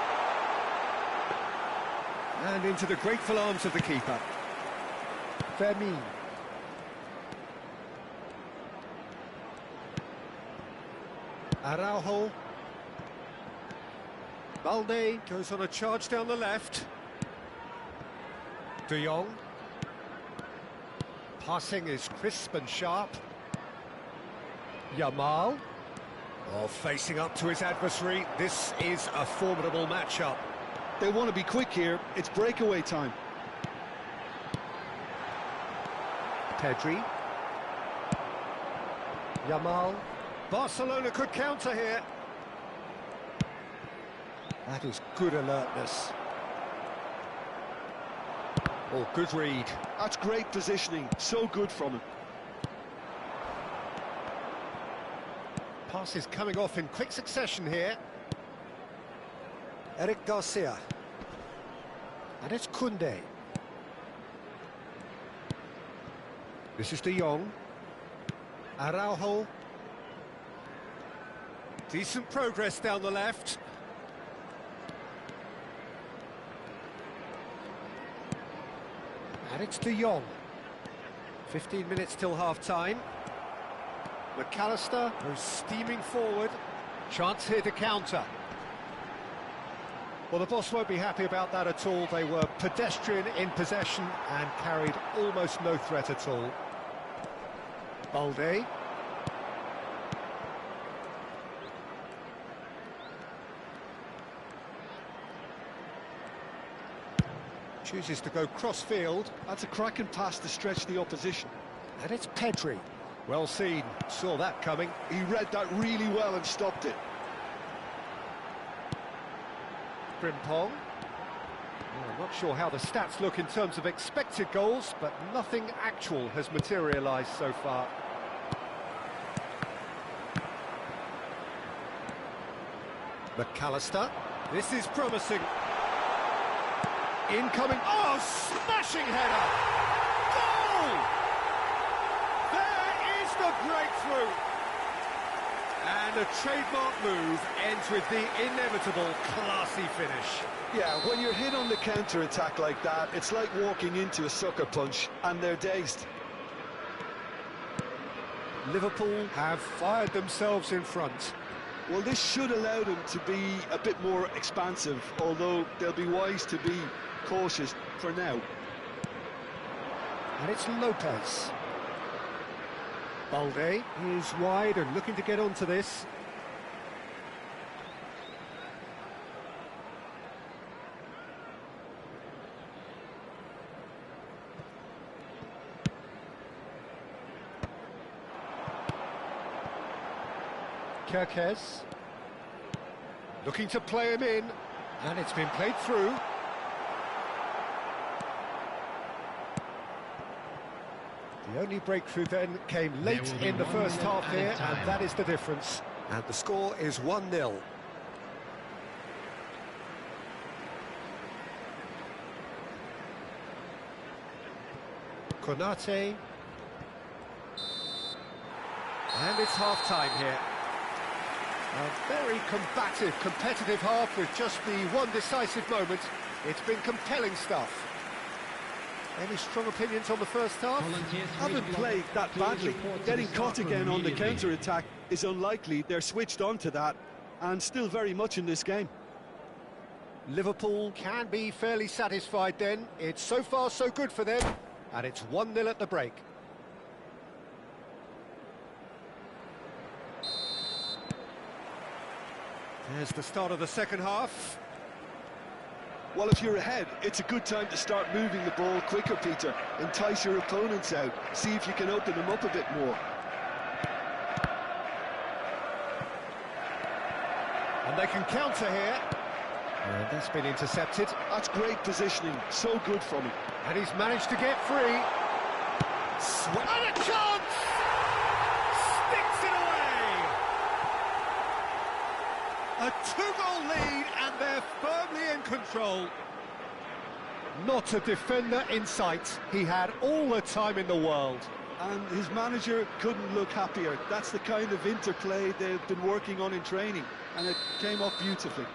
And into the grateful arms of the keeper. Fermin. Araujo. Balde goes on a charge down the left. De Jong. Passing is crisp and sharp. Yamal. Oh, facing up to his adversary. This is a formidable matchup. They want to be quick here. It's breakaway time. Pedri. Yamal. Barcelona could counter here. That is good alertness. Oh, good read. That's great positioning. So good from him. Passes coming off in quick succession here. Eric Garcia. And it's Koundé. This is De Jong. Araujo. Decent progress down the left. And it's De Jong. 15 minutes till half-time. McAllister goes steaming forward. Chance here to counter. Well, the boss won't be happy about that at all. They were pedestrian in possession and carried almost no threat at all. Balde. Chooses to go cross-field. That's a cracking pass to stretch the opposition. And it's Pedri. Well seen, saw that coming. He read that really well and stopped it. Frimpong. Well, I'm not sure how the stats look in terms of expected goals, but nothing actual has materialised so far. McAllister. This is promising. Incoming. Oh, smashing header! Goal! There is the breakthrough! And a trademark move ends with the inevitable classy finish. Yeah, when you're hit on the counter-attack like that, it's like walking into a sucker punch, and they're dazed. Liverpool have fired themselves in front. Well, this should allow them to be a bit more expansive, although they'll be wise to be cautious for now. And it's Lopez. Balde is wide and looking to get onto this. Kerkez. Looking to play him in. And it's been played through. The only breakthrough then came late in the first half here, and that is the difference. And the score is 1-0. Konate. And it's half-time here. A very combative, competitive half with just the one decisive moment. It's been compelling stuff. Any strong opinions on the first half? Haven't played that badly. Getting caught again on the counter-attack is unlikely. They're switched on to that, and still very much in this game. Liverpool can be fairly satisfied then. It's so far so good for them, and it's 1-0 at the break. There's the start of the second half. Well, if you're ahead, it's a good time to start moving the ball quicker, Peter. Entice your opponents out. See if you can open them up a bit more. And they can counter here. And that's been intercepted. That's great positioning. So good from him. And he's managed to get free. And a chance! Sticks it away! A two-goal lead, and they're firmly in control. Not a defender in sight. He had all the time in the world. And his manager couldn't look happier. That's the kind of interplay they've been working on in training, and it came off beautifully.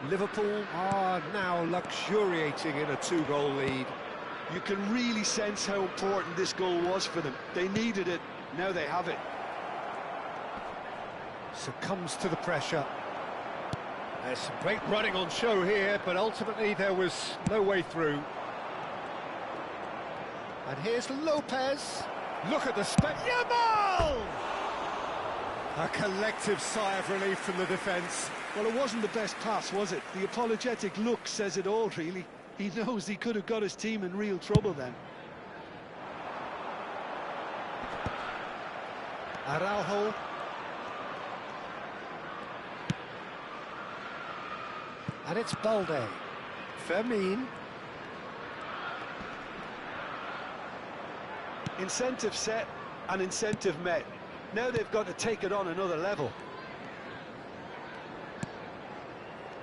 Liverpool are now luxuriating in a two-goal lead. You can really sense how important this goal was for them. They needed it, now they have it. Succumbs to the pressure. There's some great running on show here, but ultimately there was no way through. And here's Lopez. Look at the Yamal! A collective sigh of relief from the defence. Well, it wasn't the best pass, was it? The apologetic look says it all, really. He knows he could have got his team in real trouble then. Araujo. And it's Balde. Fermin. Incentive set and incentive met. Now they've got to take it on another level.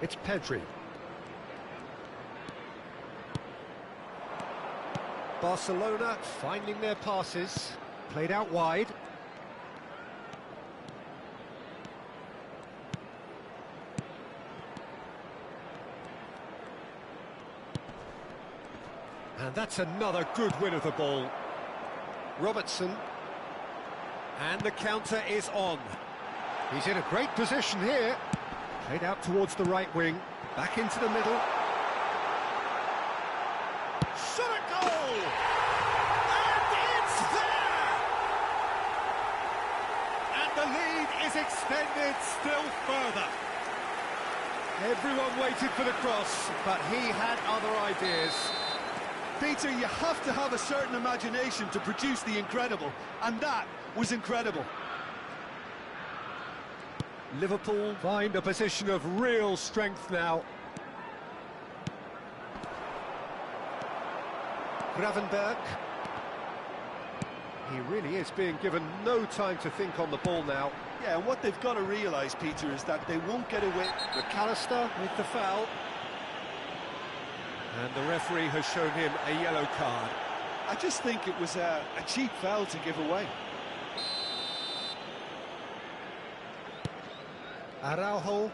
It's Pedri. Barcelona finding their passes. Played out wide. And that's another good win of the ball. Robertson. And the counter is on. He's in a great position here. Played out towards the right wing. Back into the middle. Shot a goal! And it's there! And the lead is extended still further. Everyone waited for the cross, but he had other ideas. Peter, you have to have a certain imagination to produce the incredible, and that was incredible. Liverpool find a position of real strength now. Gravenberg. He really is being given no time to think on the ball now. Yeah, and what they've got to realise, Peter, is that they won't get away. McAllister with the foul. And the referee has shown him a yellow card. I just think it was a cheap foul to give away. Araujo.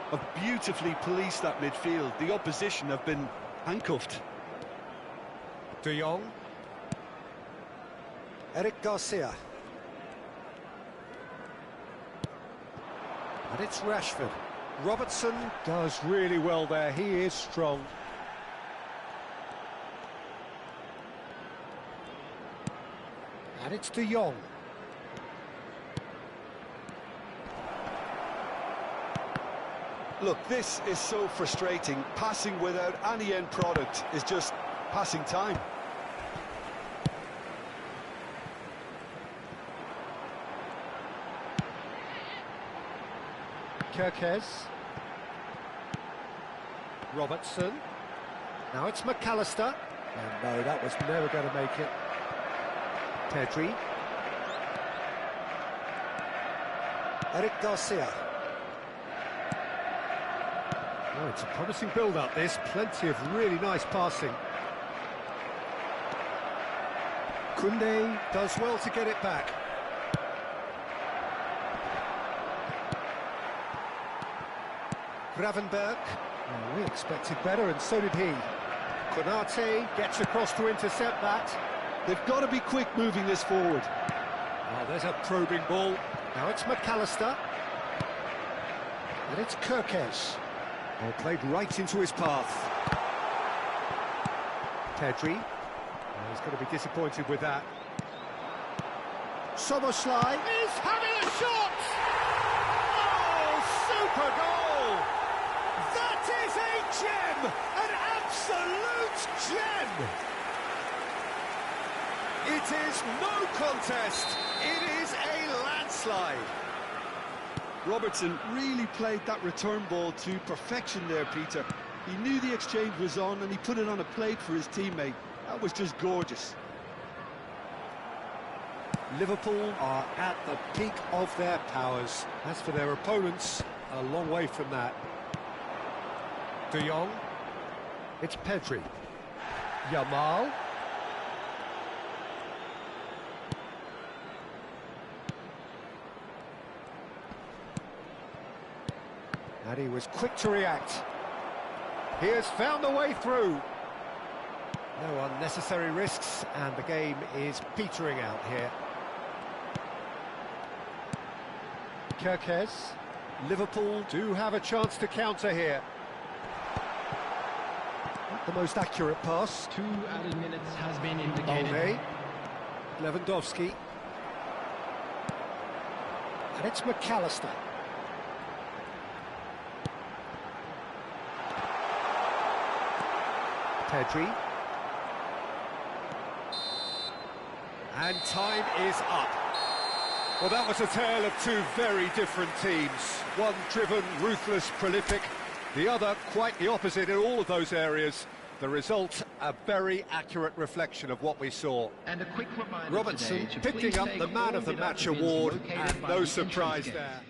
Have beautifully policed that midfield. The opposition have been handcuffed. De Jong. Eric Garcia. And it's Rashford. Robertson does really well there. He is strong. And it's De Jong. Look, this is so frustrating. Passing without any end product is just passing time. Kirkes. Robertson. Now it's McAllister. And no, that was never going to make it. Pedri. Eric Garcia. Oh, it's a promising build-up, this. Plenty of really nice passing. Koundé does well to get it back. Gravenberg. Oh, we expected better, and so did he. Konate gets across to intercept that. They've got to be quick moving this forward. Oh, there's a probing ball. Now it's McAllister. And it's Kirkes. Oh, played right into his path. Pedri. Oh, he's going to be disappointed with that. Soboslai is having a shot! Oh, super goal! That is a gem! An absolute gem! It is no contest. It is a landslide. Robertson really played that return ball to perfection there, Peter. He knew the exchange was on and he put it on a plate for his teammate. That was just gorgeous. Liverpool are at the peak of their powers. As for their opponents, a long way from that. De Jong. It's Pedri. Yamal. And he was quick to react. He has found a way through. No unnecessary risks, and the game is petering out here. Kirkes. Liverpool do have a chance to counter here. Not the most accurate pass. 2 added minutes has been indicated. Balde. Lewandowski. And it's McAllister. Pedri. And time is up. Well, that was a tale of two very different teams. One driven, ruthless, prolific. The other quite the opposite in all of those areas. The result, a very accurate reflection of what we saw. And a quick reminder Robertson today to picking up the Man of the Match award, and no surprise there.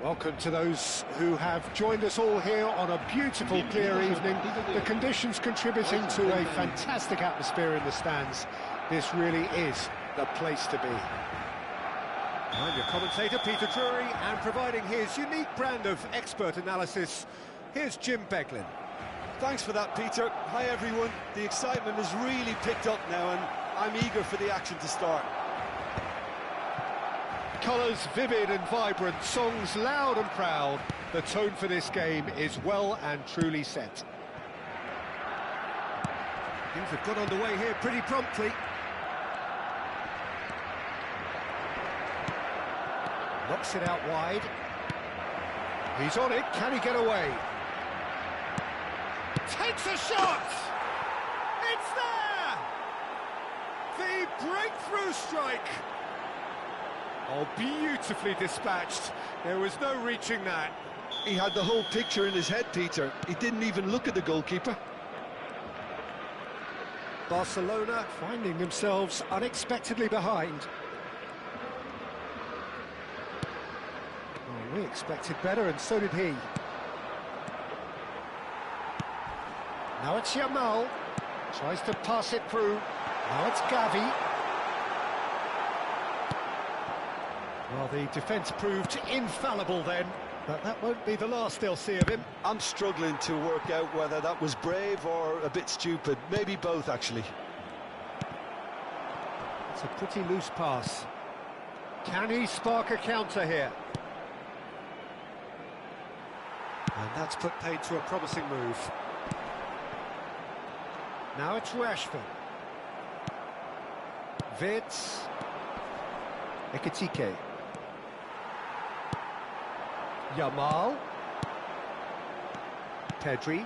Welcome to those who have joined us all here on a beautiful, clear evening. The conditions contributing to a fantastic atmosphere in the stands. This really is the place to be. I'm your commentator, Peter Drury, and providing his unique brand of expert analysis, here's Jim Beglin. Thanks for that, Peter. Hi, everyone. The excitement has really picked up now, and I'm eager for the action to start. Colours vivid and vibrant, songs loud and proud. The tone for this game is well and truly set. Things have got underway here pretty promptly. Knocks it out wide. He's on it, can he get away? Takes a shot! It's there! The breakthrough strike! Oh, beautifully dispatched. There was no reaching that. He had the whole picture in his head, Peter. He didn't even look at the goalkeeper. Barcelona finding themselves unexpectedly behind. Oh, we expected better, and so did he. Now it's Yamal. Tries to pass it through. Now it's Gavi. Well, the defence proved infallible then, but that won't be the last they'll see of him. I'm struggling to work out whether that was brave or a bit stupid. Maybe both, actually. It's a pretty loose pass. Can he spark a counter here? And that's put paid to a promising move. Now it's Rashford. Vitz. Ekitike. Yamal. Pedri.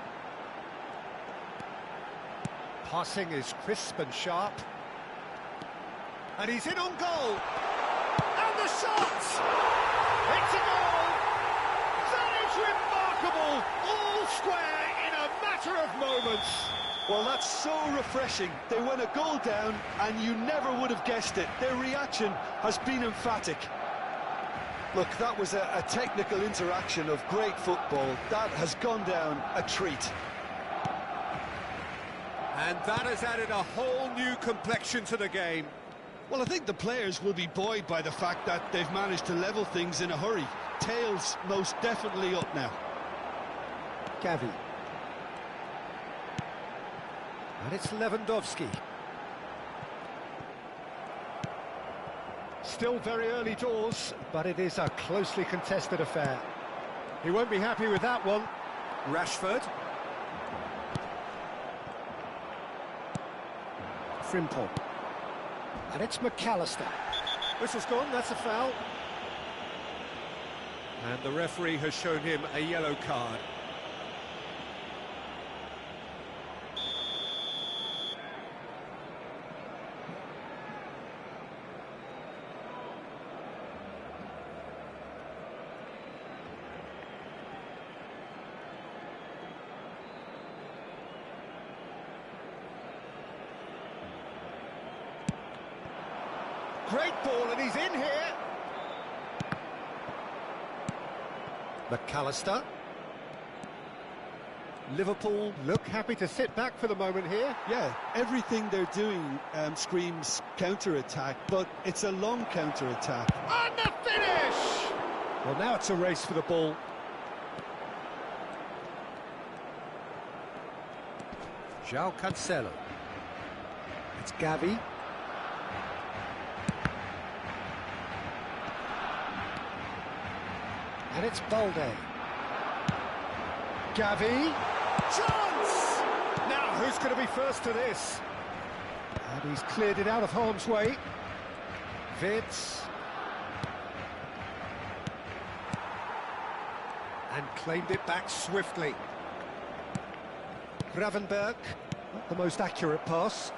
Passing is crisp and sharp. And he's in on goal. And the shot! It's a goal! That is remarkable! All square in a matter of moments. Well, that's so refreshing. They went a goal down, and you never would have guessed it. Their reaction has been emphatic. Look, that was a technical interaction of great football. That has gone down a treat. And that has added a whole new complexion to the game. Well, I think the players will be buoyed by the fact that they've managed to level things in a hurry. Tails most definitely up now. Gavi. And it's Lewandowski. Still very early doors, but it is a closely contested affair. He won't be happy with that one. Rashford. Frimpong. And it's McAllister. Whistle's gone, that's a foul. And the referee has shown him a yellow card. Great ball, and he's in here. McAllister. Liverpool look happy to sit back for the moment here. Yeah, everything they're doing screams counter-attack, but it's a long counter-attack. And the finish! Well, now it's a race for the ball. João Cancelo. It's Gavi. And it's Balde. Gavi. Chance! Now, who's going to be first to this? And he's cleared it out of harm's way. Vitz. And claimed it back swiftly. Gravenberg. Not the most accurate pass.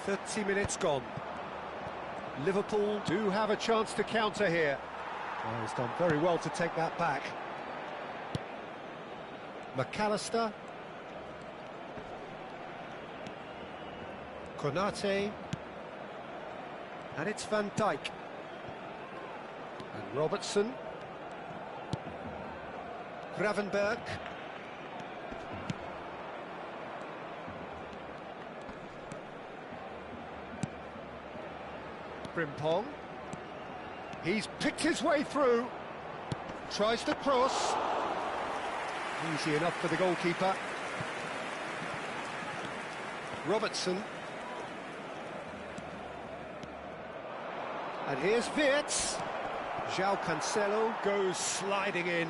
30 minutes gone. Liverpool do have a chance to counter here. Oh, he's done very well to take that back. McAllister. Konate. And it's Van Dijk. Robertson. Gravenberg. Frimpong. He's picked his way through. Tries to cross. Easy enough for the goalkeeper. Robertson. And here's Wirtz. João Cancelo goes sliding in.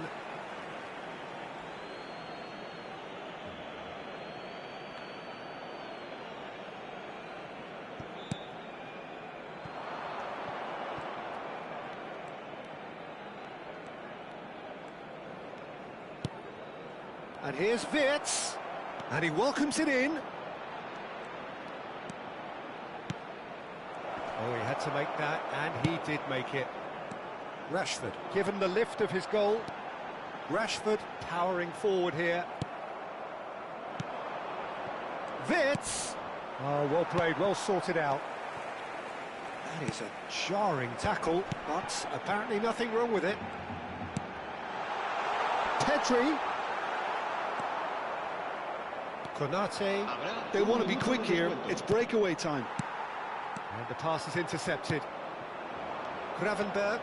And here's Wirtz, and he welcomes it in. Oh, he had to make that, and he did make it. Rashford, given the lift of his goal. Rashford powering forward here. Wirtz. Oh, well played, well sorted out. That is a jarring tackle, but apparently nothing wrong with it. Pedri. Konate. They want to be quick here. It's breakaway time. And the pass is intercepted. Gravenberg.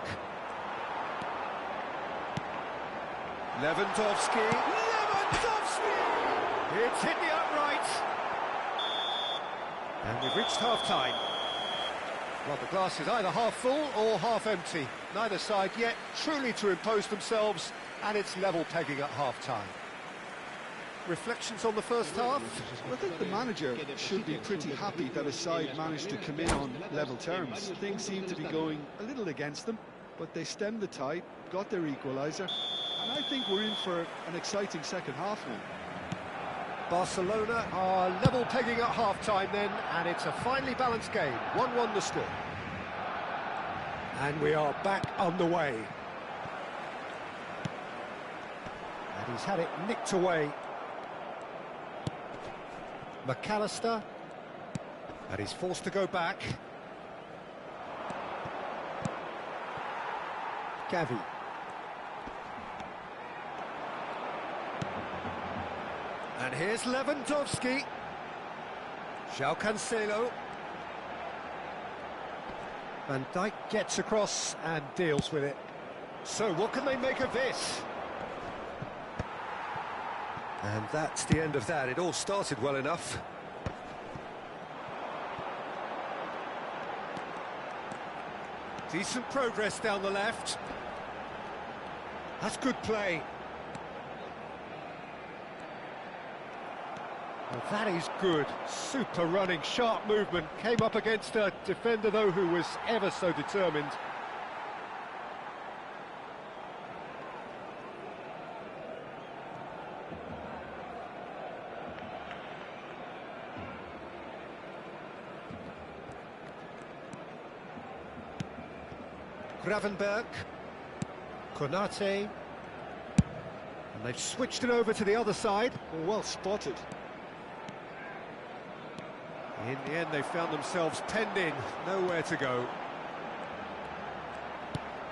Lewandowski. It's hit the upright. And we've reached half-time. Well, the glass is either half full or half empty. Neither side yet truly to impose themselves, and it's level pegging at half-time. Reflections on the first half? I think the manager should be pretty happy that his side managed to come in on level terms. Things seem to be going a little against them, but they stemmed the tide, got their equaliser, and I think we're in for an exciting second half now. Barcelona are level pegging at half-time then, and it's a finely balanced game. 1-1 the score. And we are back underway. And he's had it nicked away. McAllister, and he's forced to go back. Gavi. And here's Lewandowski. João Cancelo. Van Dijk gets across and deals with it. So what can they make of this? And that's the end of that. It all started well enough. Decent progress down the left. That's good play. Well, that is good. Super running, sharp movement. Came up against a defender, though, who was ever so determined. Gravenberg, Konate, and they've switched it over to the other side. Well spotted. In the end, they found themselves penned in, nowhere to go.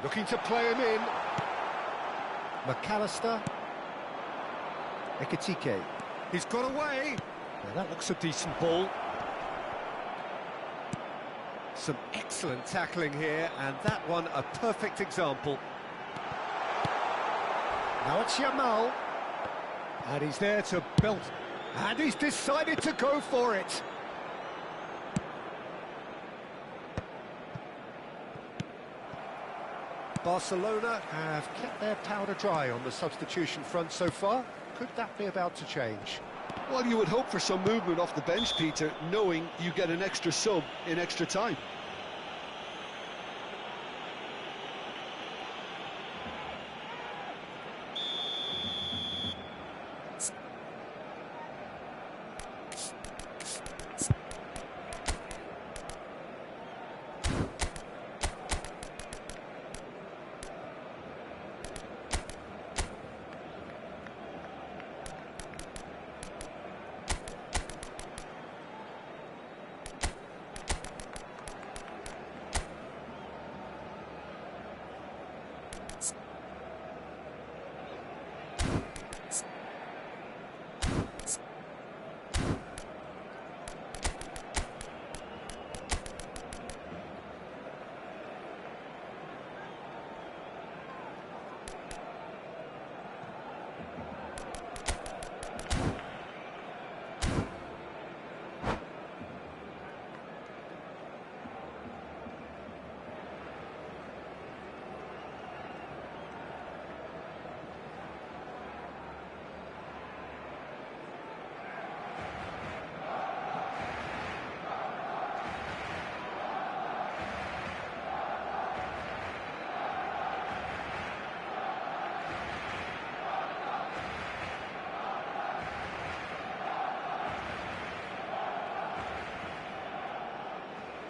Looking to play him in. McAllister. Ekitike. He's got away. Now that looks a decent ball. Some excellent tackling here, and that one a perfect example. Now it's Yamal, and he's there to belt, and he's decided to go for it. Barcelona have kept their powder dry on the substitution front so far. Could that be about to change? Well, you would hope for some movement off the bench, Peter, knowing you get an extra sub in extra time.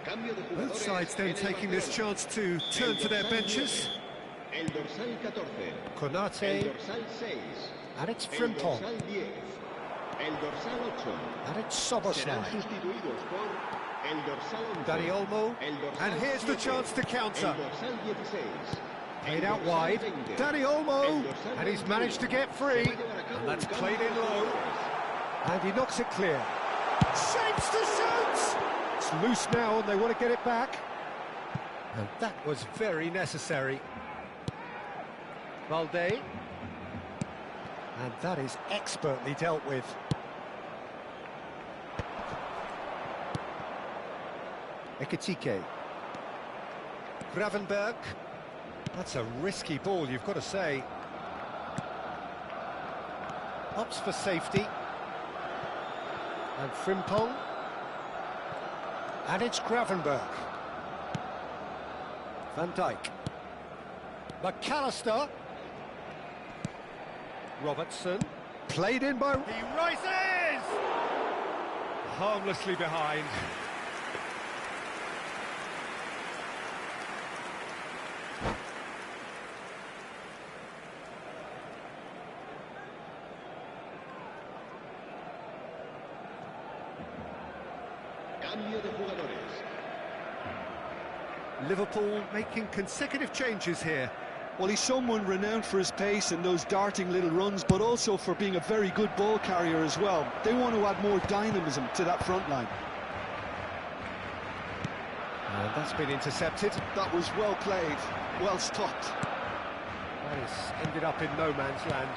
Both sides then taking this chance to turn to their benches. El dorsal 14. Konate, El dorsal 6. and it's El Frimpong, dorsal 10. El dorsal 8. and it's Serán Soboslai. sustituidos por el dorsal 11. Dani Olmo, El dorsal and here's the 7. chance to counter. El dorsal 16. Played El out dorsal wide, 20. Dani El Olmo, dorsal and he's 21. managed to get free, Se va a llevar a cabo and that's un played cambio in de low, jugadores. and he knocks it clear. Shapes to shoot! It's loose now, and they want to get it back. And that was very necessary. Valde. And that is expertly dealt with. Ekitike. Gravenberg. That's a risky ball, you've got to say. Ups for safety. And Frimpong. And it's Gravenberg. Van Dijk. McAllister. Robertson. Played in by... He rises! Harmlessly behind. Cambio de jugadores. Liverpool making consecutive changes here. Well, he's someone renowned for his pace and those darting little runs, but also for being a very good ball carrier as well. They want to add more dynamism to that front line. And that's been intercepted. That was well played, well stopped. That has ended up in no man's land.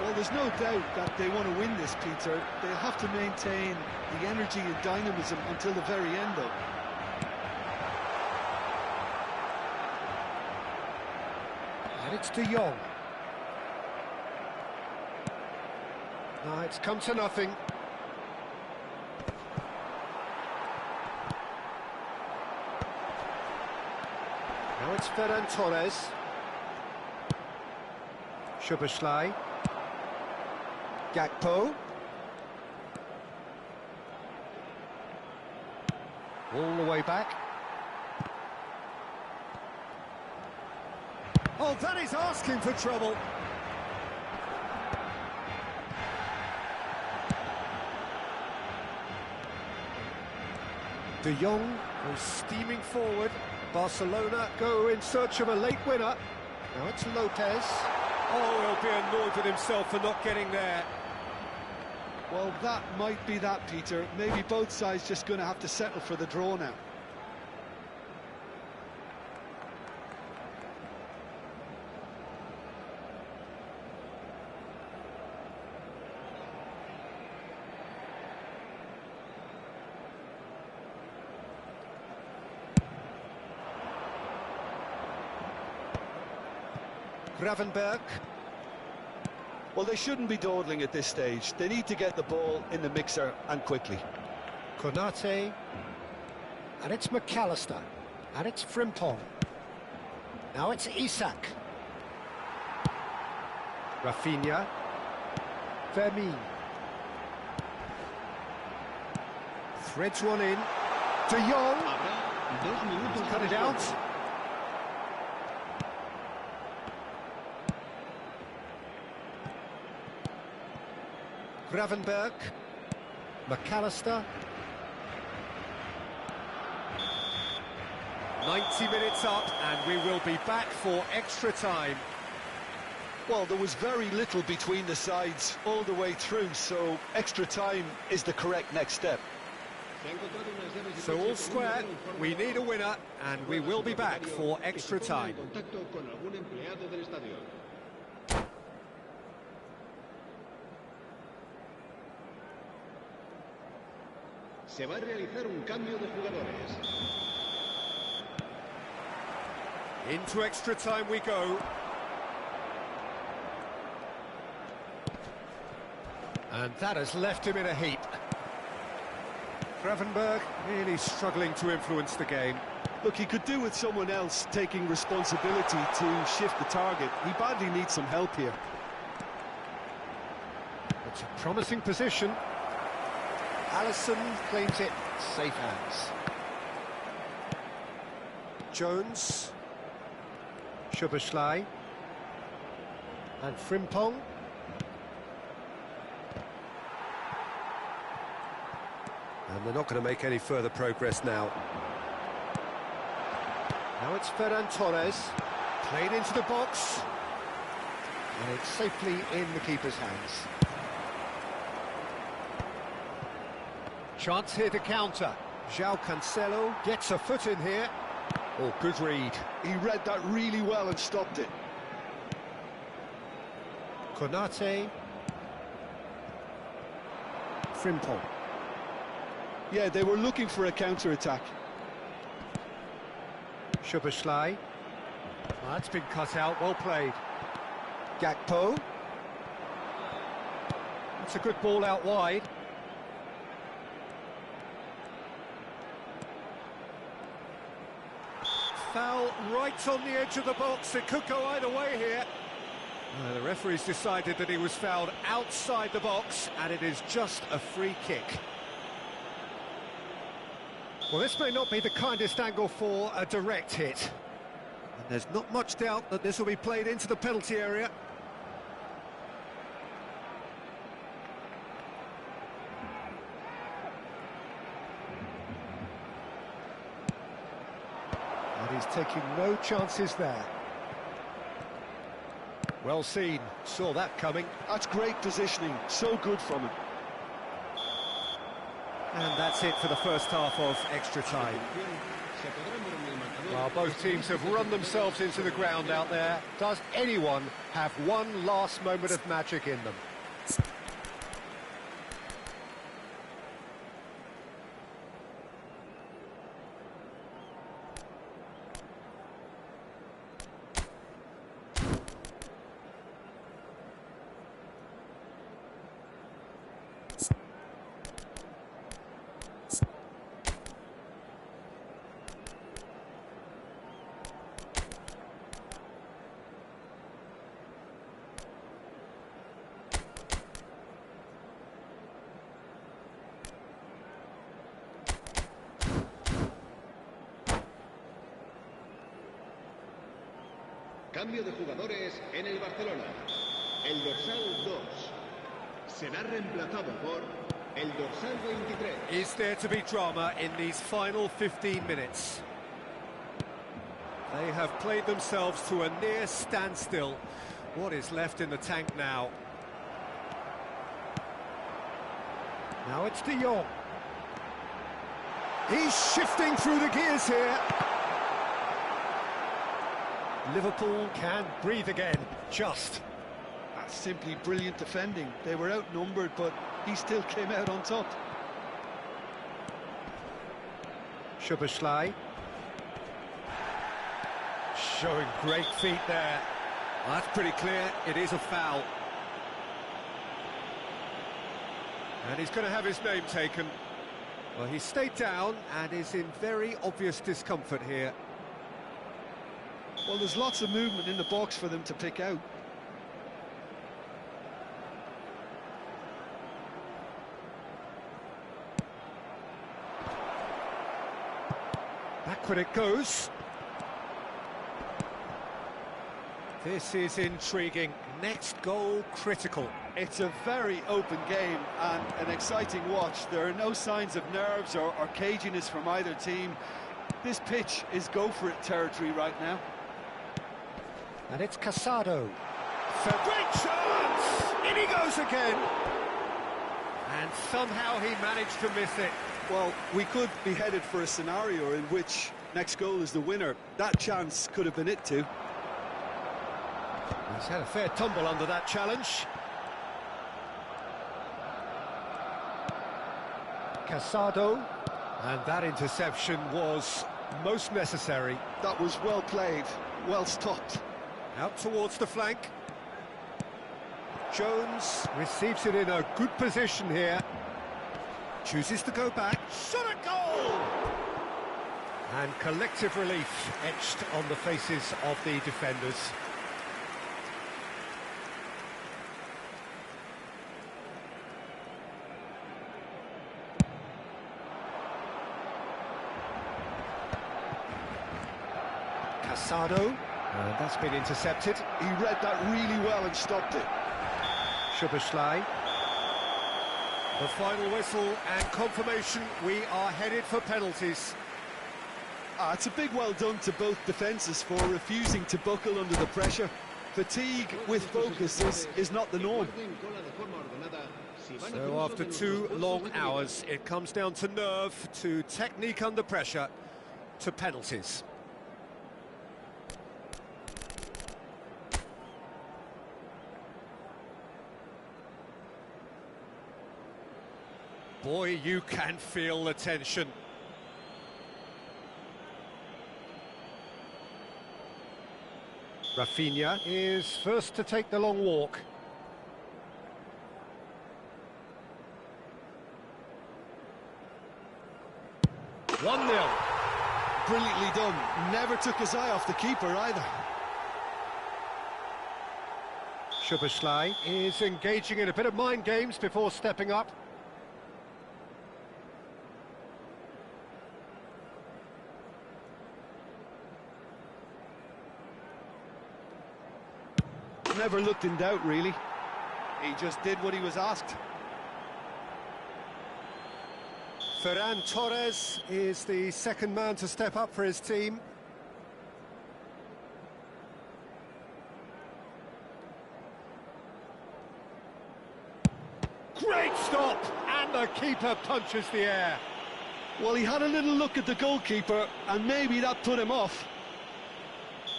Well, there's no doubt that they want to win this, Peter. They'll have to maintain the energy and dynamism until the very end, though. And it's De Jong. No, it's come to nothing. Now it's Ferran Torres. Szoboszlai. Gakpo. All the way back. Oh, that is asking for trouble. De Jong goes steaming forward. Barcelona go in search of a late winner. Now it's Lopez. Oh, he'll be annoyed with himself for not getting there. Well, that might be that, Peter. Maybe both sides just going to have to settle for the draw now. Gravenberg. Well, they shouldn't be dawdling at this stage. They need to get the ball in the mixer and quickly. Konate. And it's McAllister. And it's Frimpong. Now it's Isak. Rafinha. Vermeer. Threads one in. De Jong. Habrá 2 minutos Cut de it out. descuento. Gravenberg. McAllister. 90 minutes up, and we will be back for extra time. Well, there was very little between the sides all the way through, so extra time is the correct next step. Se ha encontrado unas llaves So all difíciles con un square, balón en forma we de need a bola. winner, and we will be back for extra Que se ponga time. en contacto con algún empleado del estadio. Se va a realizar un cambio de jugadores. Into extra time we go. And that has left him in a heap. Gravenberg really struggling to influence the game. Look, he could do with someone else taking responsibility to shift the target. He badly needs some help here. It's a promising position. Alisson claims it, safe hands. Jones. Szoboszlai. And Frimpong. And they're not going to make any further progress now. Now it's Ferran Torres. Played into the box. And it's safely in the keeper's hands. Chance here to counter. João Cancelo gets a foot in here. Oh, good read. He read that really well and stopped it. Konate. Frimpong. Yeah, they were looking for a counter-attack. Szoboszlai. That's been cut out, well played. Gakpo. That's a good ball out wide. Foul right on the edge of the box. It could go either way here. The referee's decided that he was fouled outside the box, and it is just a free kick. Well, this may not be the kindest angle for a direct hit. And there's not much doubt that this will be played into the penalty area. And he's taking no chances there. Well seen, saw that coming. That's great positioning, so good from him. And that's it for the first half of extra time. Well, both teams have run themselves into the ground out there. Does anyone have one last moment of magic in them? Cambio de jugadores en el Barcelona. El dorsal 2 será reemplazado por el dorsal 23. Is there to be drama in these final 15 minutes? They have played themselves to a near standstill. What is left in the tank now? Now it's De Jong. He's shifting through the gears here. Liverpool can breathe again, just. That's simply brilliant defending. They were outnumbered, but he still came out on top. Szoboszlai. Showing great feet there. Well, that's pretty clear, it is a foul. And he's going to have his name taken. Well, he stayed down and is in very obvious discomfort here. Well, there's lots of movement in the box for them to pick out. Backward it goes. This is intriguing. Next goal critical. It's a very open game and an exciting watch. There are no signs of nerves or caginess from either team. This pitch is go-for-it territory right now. And it's Casado. Great chance! In he goes again! And somehow he managed to miss it. Well, we could be headed for a scenario in which next goal is the winner. That chance could have been it too. He's had a fair tumble under that challenge. Casado. And that interception was most necessary. That was well played, well stopped. Out towards the flank. Jones receives it in a good position here. Chooses to go back. Shot a goal! And collective relief etched on the faces of the defenders. Hurtado, and that's been intercepted. He read that really well and stopped it. Szoboszlai. The final whistle and confirmation, we are headed for penalties. It's a big well done to both defences for refusing to buckle under the pressure. Fatigue with focus is not the norm. So after 2 long hours, it comes down to nerve, to technique under pressure, to penalties. Boy, you can feel the tension. Rafinha is first to take the long walk. One 0. Brilliantly done. Never took his eye off the keeper either. Szoboszlai is engaging in a bit of mind games before stepping up. Never looked in doubt, really. He just did what he was asked. Ferran Torres is the second man to step up for his team. Great stop! And the keeper punches the air. Well, he had a little look at the goalkeeper, and maybe that put him off.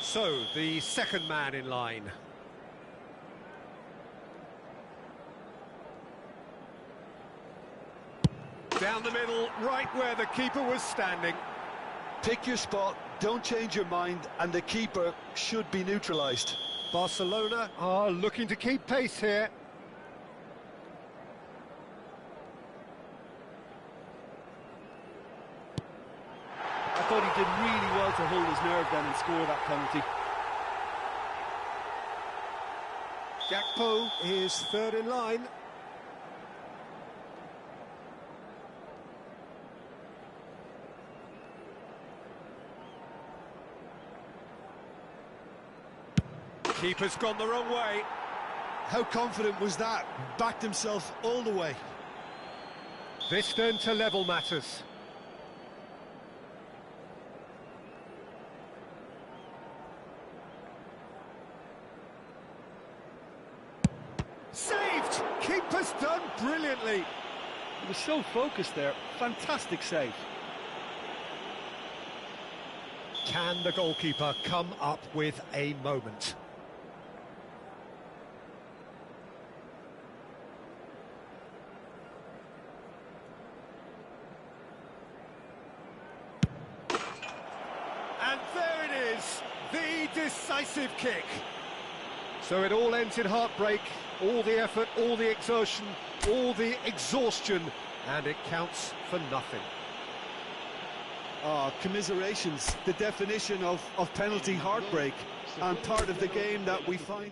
So, the second man in line. Down the middle, right where the keeper was standing. Pick your spot, don't change your mind, and the keeper should be neutralised. Barcelona are looking to keep pace here. I thought he did really well to hold his nerve then and score that penalty. Gakpo is third in line. Keeper's gone the wrong way. How confident was that? Backed himself all the way. This then to level matters. Saved! Keeper's done brilliantly. He was so focused there. Fantastic save. Can the goalkeeper come up with a moment? And there it is, the decisive kick. So it all ends in heartbreak, all the effort, all the exertion, all the exhaustion, and it counts for nothing. Commiserations, the definition of penalty heartbreak, and part of the game that we find.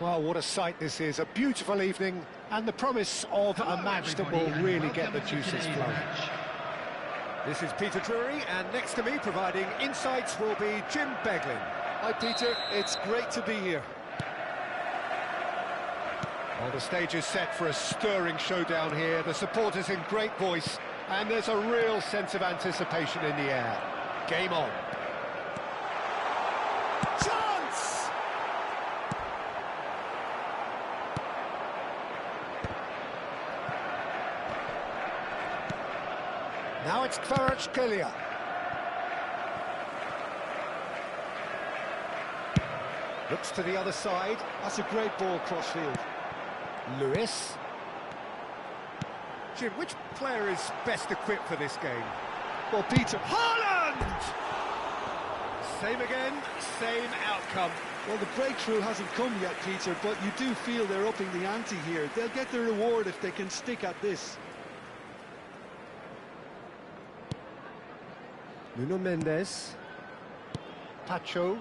Well, what a sight this is. A beautiful evening and the promise of a match that will really get the juices flowing. This is Peter Drury, and next to me providing insights will be Jim Beglin. Hi Peter, it's great to be here. Well, the stage is set for a stirring showdown here. The supporters in great voice, and there's a real sense of anticipation in the air. Game on. Chance! Now it's Kvaratskhelia. Looks to the other side. That's a great ball cross-field. Lewis. Jim, which player is best equipped for this game? Well, Peter... Haaland! Same again, same outcome. Well, the breakthrough hasn't come yet, Peter, but you do feel they're upping the ante here. They'll get the reward if they can stick at this. Nuno Mendes. Pacho.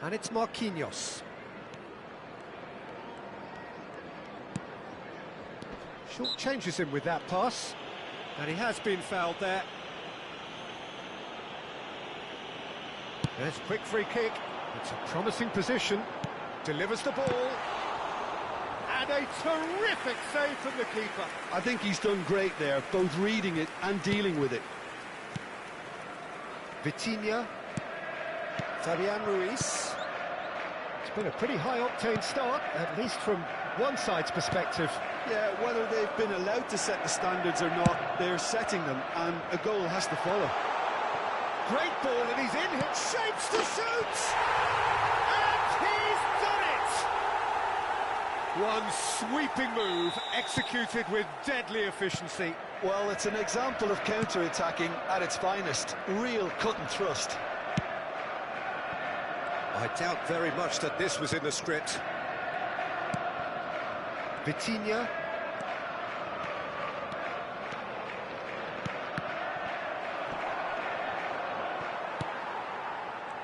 And it's Marquinhos. Short changes him with that pass. And he has been fouled there. There's a quick free kick. It's a promising position. Delivers the ball. And a terrific save from the keeper. I think he's done great there, both reading it and dealing with it. Vitinha. Fabian Ruiz. It's been a pretty high-octane start, at least from one side's perspective. Yeah, whether they've been allowed to set the standards or not, they're setting them, and a goal has to follow. Great ball, and he's in here, shapes to shoot! And he's done it! One sweeping move, executed with deadly efficiency. Well, it's an example of counter-attacking at its finest. Real cut and thrust. I doubt very much that this was in the script. Vitinha.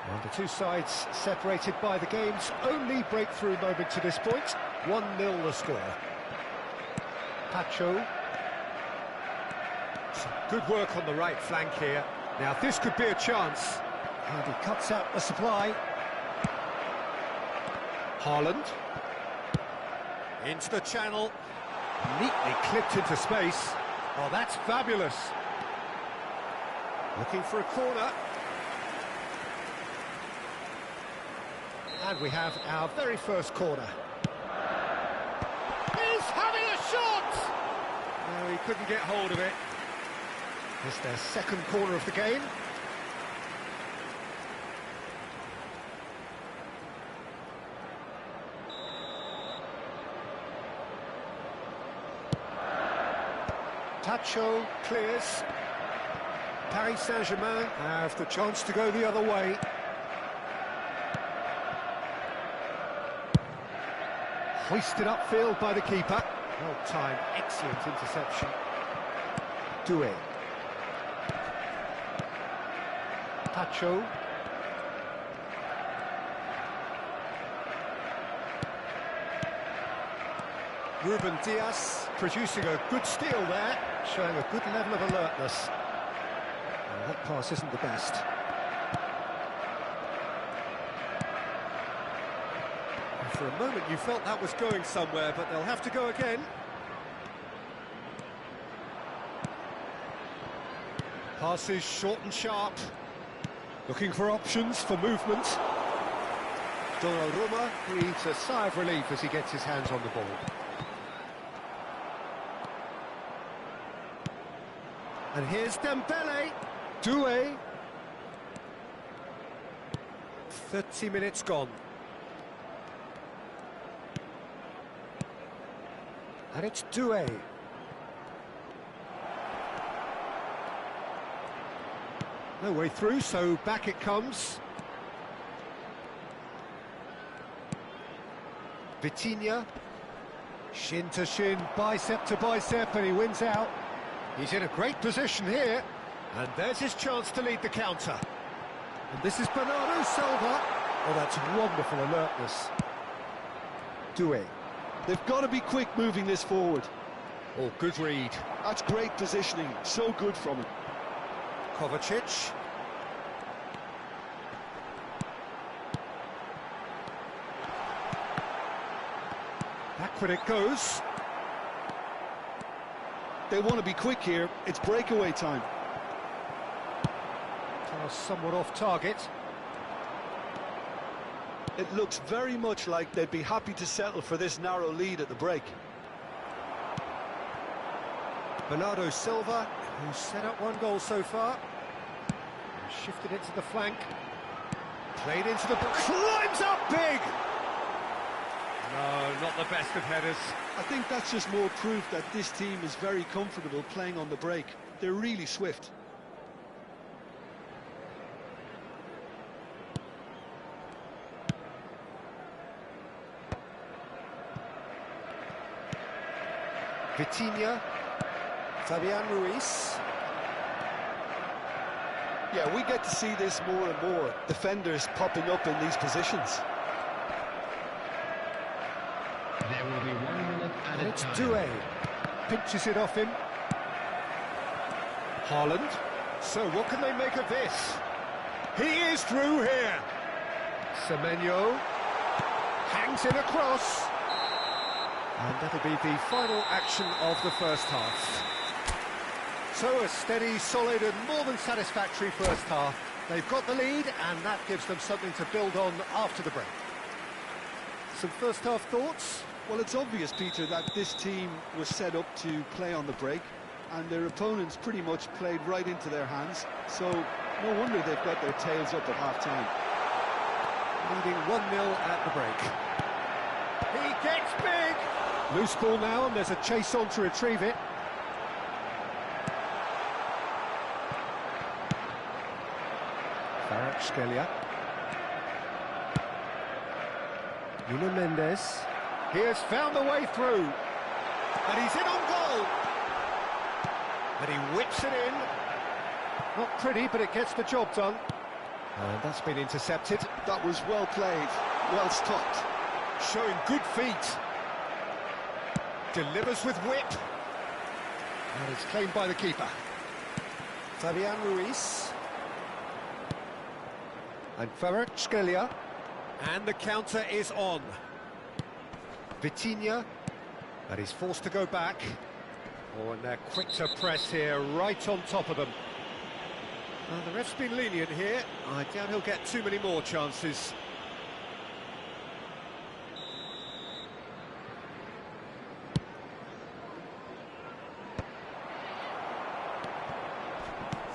Well, the two sides separated by the game's only breakthrough moment to this point. 1-0 the score. Pacho. Some good work on the right flank here. Now, this could be a chance. And he cuts out the supply. Haaland. Into the channel. Neatly clipped into space. Oh, that's fabulous. Looking for a corner. And we have our very first corner. He's having a shot! No, he couldn't get hold of it. It's their second corner of the game. Tacho clears. Paris Saint-Germain have the chance to go the other way. Hoisted upfield by the keeper. Well timed, excellent interception. Doué. Pacho. Ruben Dias producing a good steal there, showing a good level of alertness. Well, that pass isn't the best. And for a moment you felt that was going somewhere, but they'll have to go again. Passes short and sharp. Looking for options for movement. Donnarumma breathes a sigh of relief as he gets his hands on the ball. And here's Dembele. Doué. 30 minutes gone. And it's Doué. No way through, so back it comes. Vitinha. Shin to shin, bicep to bicep, and he wins out. He's in a great position here, and there's his chance to lead the counter. And this is Bernardo Silva. Oh, that's wonderful alertness. Doué. They've got to be quick moving this forward. Oh, good read. That's great positioning, so good from him. Kovacic. Backward it goes. They want to be quick here, it's breakaway time. Pass somewhat off target. It looks very much like they'd be happy to settle for this narrow lead at the break. Bernardo Silva, who's set up one goal so far. Shifted it to the flank. Played into the... climbs up big! No, not the best of headers. I think that's just more proof that this team is very comfortable playing on the break. They're really swift. Vitinha. Fabian Ruiz. Yeah, we get to see this more and more. Defenders popping up in these positions. There will be 1 minute added It's time. Doué. Pinches it off him. Haaland. So what can they make of this? He is through here. Semenyo. Hangs in across. And that'll be the final action of the first half. So a steady, solid and more than satisfactory first half. They've got the lead and that gives them something to build on after the break. Some first half thoughts? Well, it's obvious, Peter, that this team was set up to play on the break, and their opponents pretty much played right into their hands, so no wonder they've got their tails up at half-time. Leading 1-0 at the break. He gets big! Loose ball now, and there's a chase on to retrieve it. Kvaratskhelia. Nuno Mendes. He has found the way through. And he's in on goal. And he whips it in. Not pretty, but it gets the job done. And that's been intercepted. That was well played, well stopped. Showing good feet. Delivers with whip. And it's claimed by the keeper. Fabian Ruiz. And Kvaratskhelia. And the counter is on. Vitinha. And he's forced to go back. Oh, and they're quick to press here, right on top of them. The ref's been lenient here. I doubt he'll get too many more chances.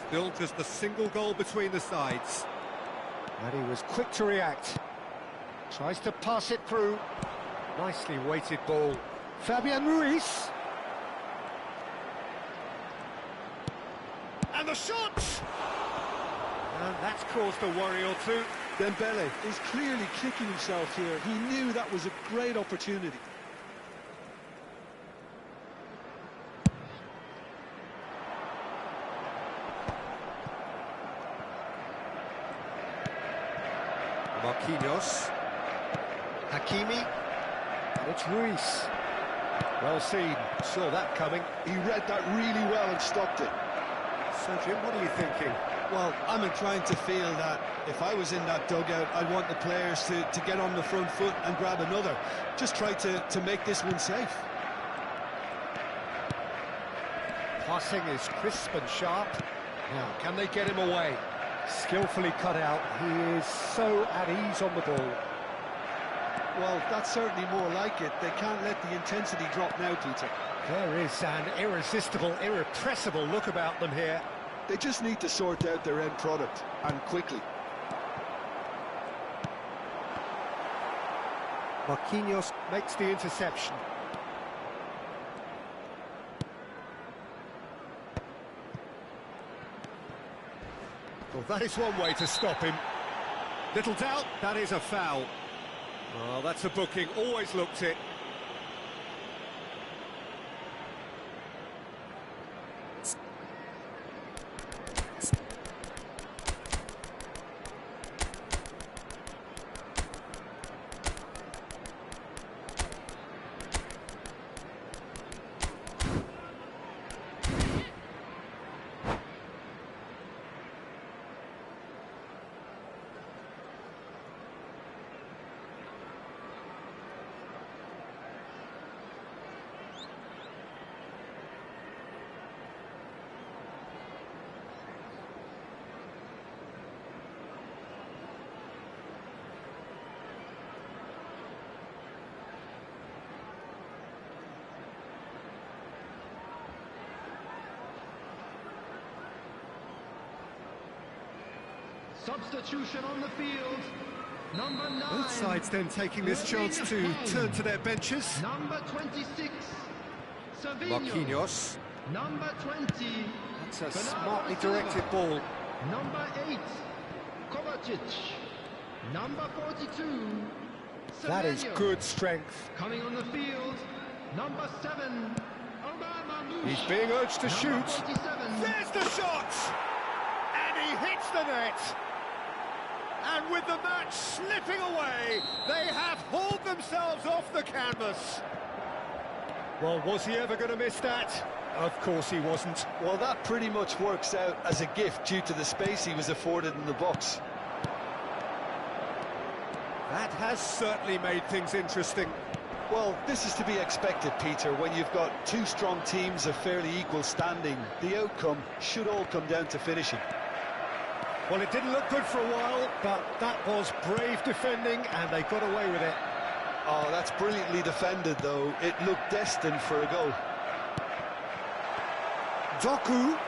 Still just a single goal between the sides. And he was quick to react. Tries to pass it through. Nicely weighted ball. Fabian Ruiz. And the shot! And that's caused a worry or two. Dembele is clearly kicking himself here. He knew that was a great opportunity. Marquinhos. Hakimi. And it's Ruiz. Well seen. Saw that coming. He read that really well and stopped it. So, Jim, what are you thinking? Well, I'm inclined to feel that if I was in that dugout, I'd want the players to get on the front foot and grab another. Just try to make this one safe. Passing is crisp and sharp. Now, can they get him away? Skillfully cut out. He is so at ease on the ball. Well, that's certainly more like it. They can't let the intensity drop now, Peter. There is an irresistible, irrepressible look about them here. They just need to sort out their end product, and quickly. Marquinhos makes the interception. Well, that is one way to stop him. Little doubt, that is a foul. Oh, that's a booking, always looked it. Substitution on the field. Number 9. Both sides then taking this chance to turn to their benches. Number 26. Marquinhos. Number 20. That's a smartly directed ball. Number 8. Kovacic. Number 42. That is Semenyo. good strength. Coming on the field. Number 7. He's being urged to shoot. Number 47. There's the shot! And he hits the net. And with the match slipping away, they have hauled themselves off the canvas. Well, was he ever going to miss that? Of course he wasn't. Well, that pretty much works out as a gift due to the space he was afforded in the box. That has certainly made things interesting. Well, this is to be expected, Peter. When you've got two strong teams of fairly equal standing, the outcome should all come down to finishing. Well, it didn't look good for a while, but that was brave defending, and they got away with it. Oh, that's brilliantly defended, though. It looked destined for a goal. Doku.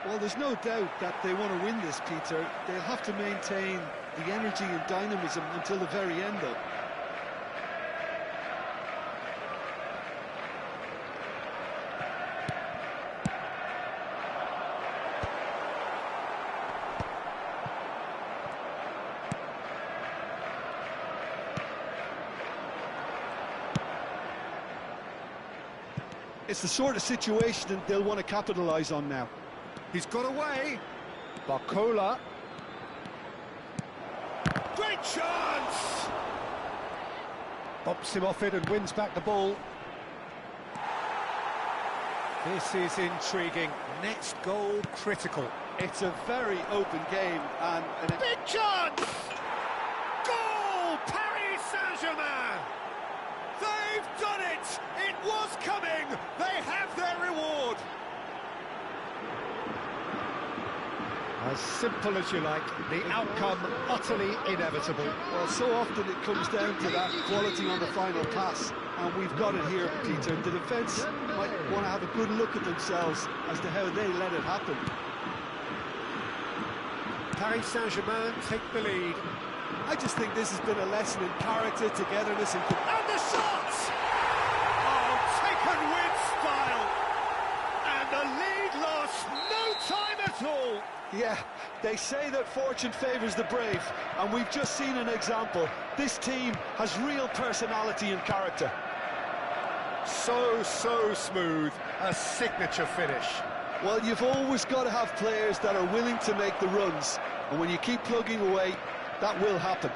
Well, there's no doubt that they want to win this, Peter. They'll have to maintain the energy and dynamism until the very end, though. It's the sort of situation that they'll want to capitalise on now. He's got away. Barcola. Great chance! Bumps him off it and wins back the ball. This is intriguing. Next goal critical. It's a very open game and Big chance! Goal! Paris Saint-Germain! They've done it! It was coming! They have their reward! As simple as you like, the outcome utterly inevitable. well, so often it comes down to that quality on the final pass, and we've got it here, Peter. The defence might want to have a good look at themselves as to how they let it happen. Paris Saint-Germain take the lead. I just think this has been a lesson in character, togetherness and... And the shot! Oh, taken with style! And the lead lasts no time at all! Yeah, they say that fortune favours the brave, and we've just seen an example. This team has real personality and character. So smooth, a signature finish. Well, you've always got to have players that are willing to make the runs, and when you keep plugging away, that will happen.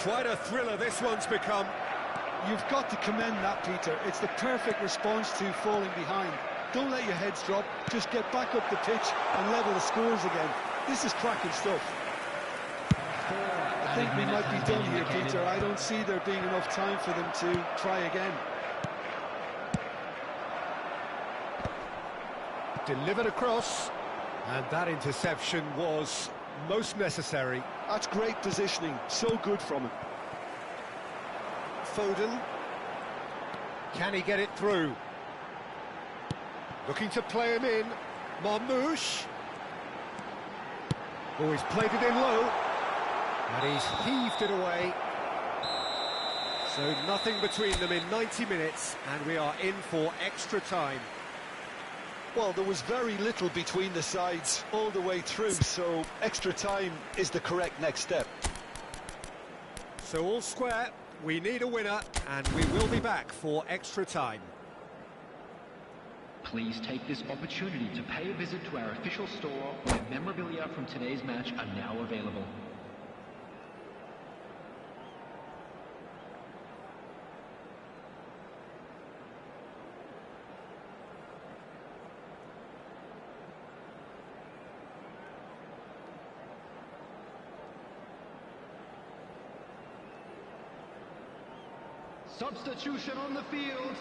Quite a thriller this one's become. You've got to commend that, Peter. It's the perfect response to falling behind. Don't let your heads drop, just get back up the pitch and level the scores again. This is cracking stuff. I think we might be done here, Peter. I don't see there being enough time for them to try again. Delivered across, and that interception was most necessary. That's great positioning, so good from him. Foden. Can he get it through? Looking to play him in. Marmouche. Oh, he's played it in low. And he's heaved it away. So nothing between them in 90 minutes, and we are in for extra time. Well, there was very little between the sides all the way through, so extra time is the correct next step. So all square, we need a winner, and we will be back for extra time. Please take this opportunity to pay a visit to our official store, where memorabilia from today's match are now available. Substitution on the field.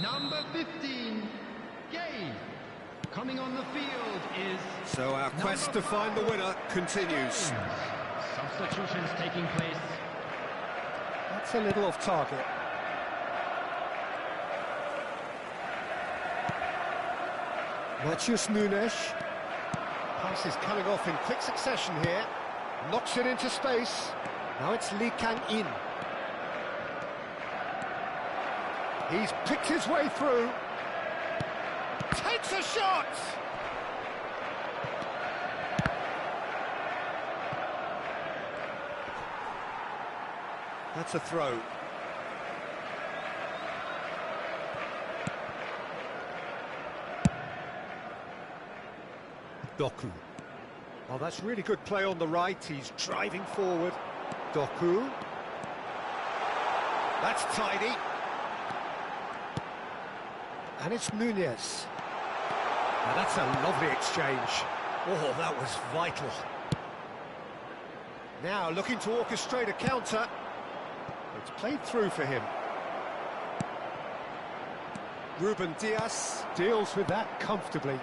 Number 15, Gay. Coming on the field is... So our quest to find the winner continues. Substitutions taking place. That's a little off target. Matheus Nunes. Pass is coming off in quick succession here. Knocks it into space. Now it's Lee Kang-in. He's picked his way through. Takes a shot! That's a throw. Doku. Oh, that's really good play on the right. He's driving forward. Doku. That's tidy. And it's Nunez. Now that's a lovely exchange. Oh, that was vital. Now looking to orchestrate a counter. It's played through for him. Ruben Dias deals with that comfortably.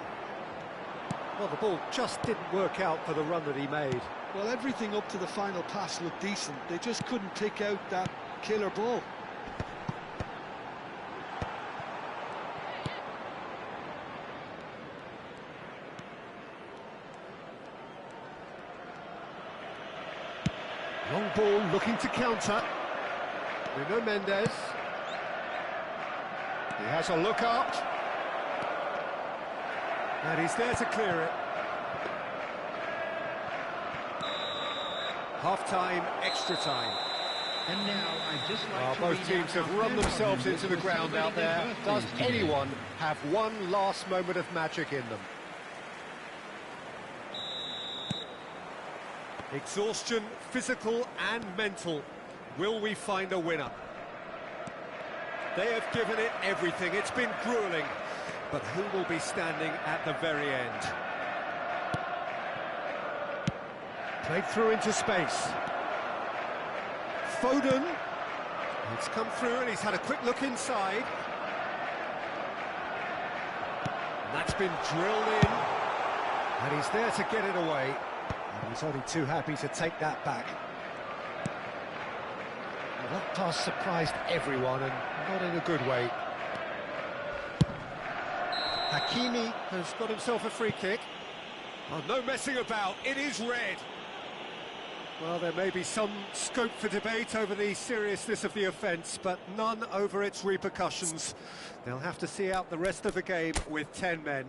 Well, the ball just didn't work out for the run that he made. Well, everything up to the final pass looked decent. They just couldn't pick out that killer ball. Long ball looking to counter. Nuno Mendes. He has a look up. And he's there to clear it. Half-time, extra time. And now I'd just like to Both read teams out have our run fan themselves comments into the for ground out celebrating there. their Does birthdays today. anyone have one last moment of magic in them? Exhaustion, physical and mental. Will we find a winner? They have given it everything. It's been grueling. But who will be standing at the very end? Played through into space. Foden. It's come through and he's had a quick look inside. And that's been drilled in. And he's there to get it away. And he's only too happy to take that back. Well, that pass surprised everyone, and not in a good way. Hakimi has got himself a free kick. Oh, no messing about, it is red. Well, there may be some scope for debate over the seriousness of the offence, but none over its repercussions. They'll have to see out the rest of the game with 10 men.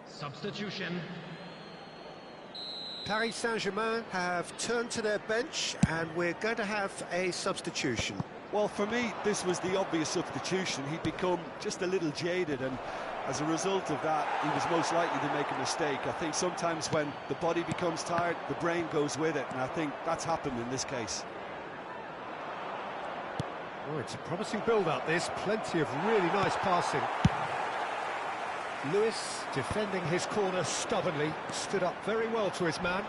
Substitution. Paris Saint-Germain have turned to their bench, and we're going to have a substitution. Well, for me, this was the obvious substitution. He'd become just a little jaded, and as a result of that, he was most likely to make a mistake. I think sometimes when the body becomes tired, the brain goes with it, and I think that's happened in this case. Oh, it's a promising build-up, this. Plenty of really nice passing. Lewis, defending his corner stubbornly, stood up very well to his man.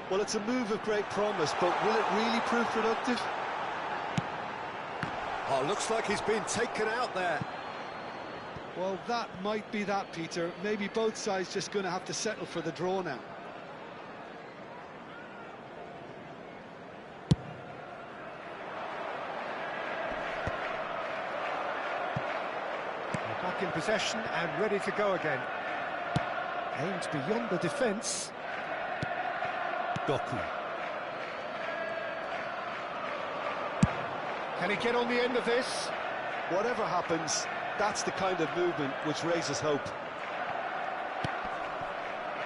Well, it's a move of great promise, but will it really prove productive? Oh, looks like he's been taken out there. Well, that might be that, Peter. Maybe both sides just going to have to settle for the draw now. Back in possession and ready to go again. Aimed beyond the defence. Doku. Can he get on the end of this? Whatever happens, that's the kind of movement which raises hope.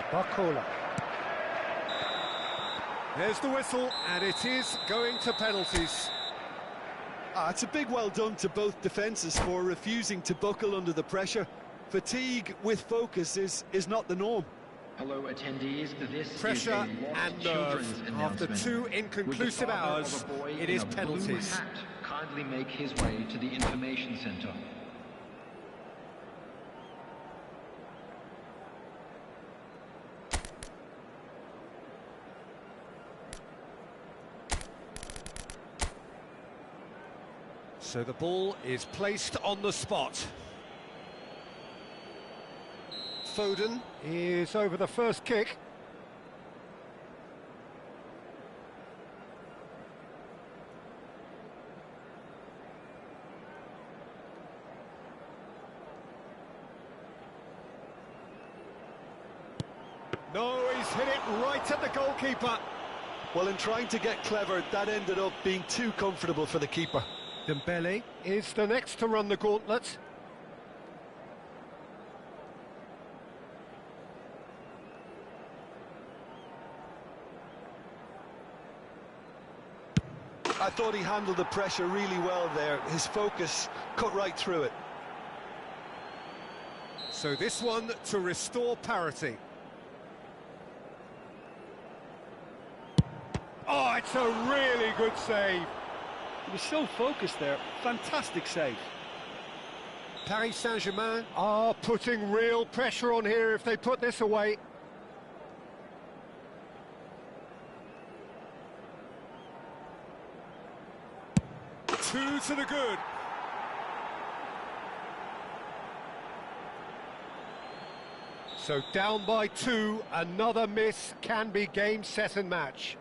Barcola. There's the whistle, and it is going to penalties. It's a big well done to both defences for refusing to buckle under the pressure. Fatigue with focus is not the norm. Hello, attendees. This Pressure is a lost and children's nerve. After announcement. 2 Would the inconclusive father hours, of a boy it in is a blue penalties. hat kindly make his way to the information centre. So the ball is placed on the spot. Foden is over the first kick. No, he's hit it right at the goalkeeper. Well, in trying to get clever, that ended up being too comfortable for the keeper. Dembele is the next to run the gauntlet. I thought he handled the pressure really well there. His focus cut right through it. So this one to restore parity. Oh, it's a really good save. He was so focused there. Fantastic save. Paris Saint-Germain are putting real pressure on here if they put this away. Two to the good. So down by 2, another miss can be game, set and match.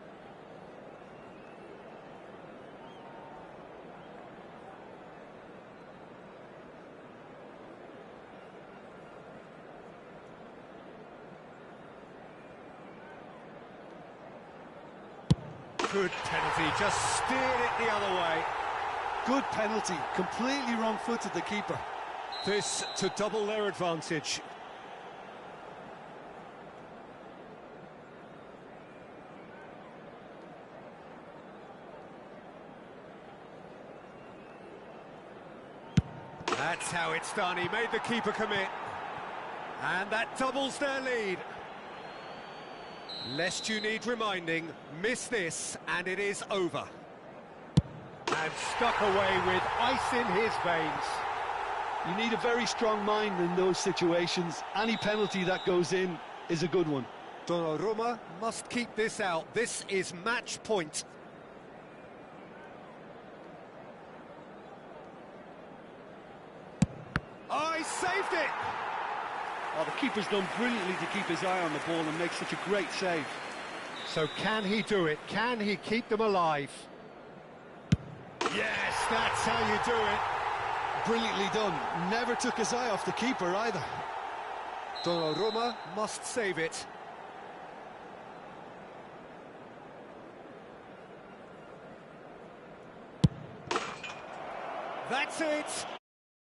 Good penalty, just steered it the other way. Good penalty, completely wrong-footed the keeper. This to double their advantage. That's how it's done, he made the keeper commit. And that doubles their lead. Lest you need reminding, miss this and it is over. And stuck away with ice in his veins. You need a very strong mind in those situations. Any penalty that goes in is a good one. Donnarumma must keep this out. This is match point. Oh, he saved it! Oh, the keeper's done brilliantly to keep his eye on the ball and make such a great save. So can he do it? Can he keep them alive? Yes, that's how you do it. Brilliantly done. Never took his eye off the keeper either. Donnarumma must save it. That's it.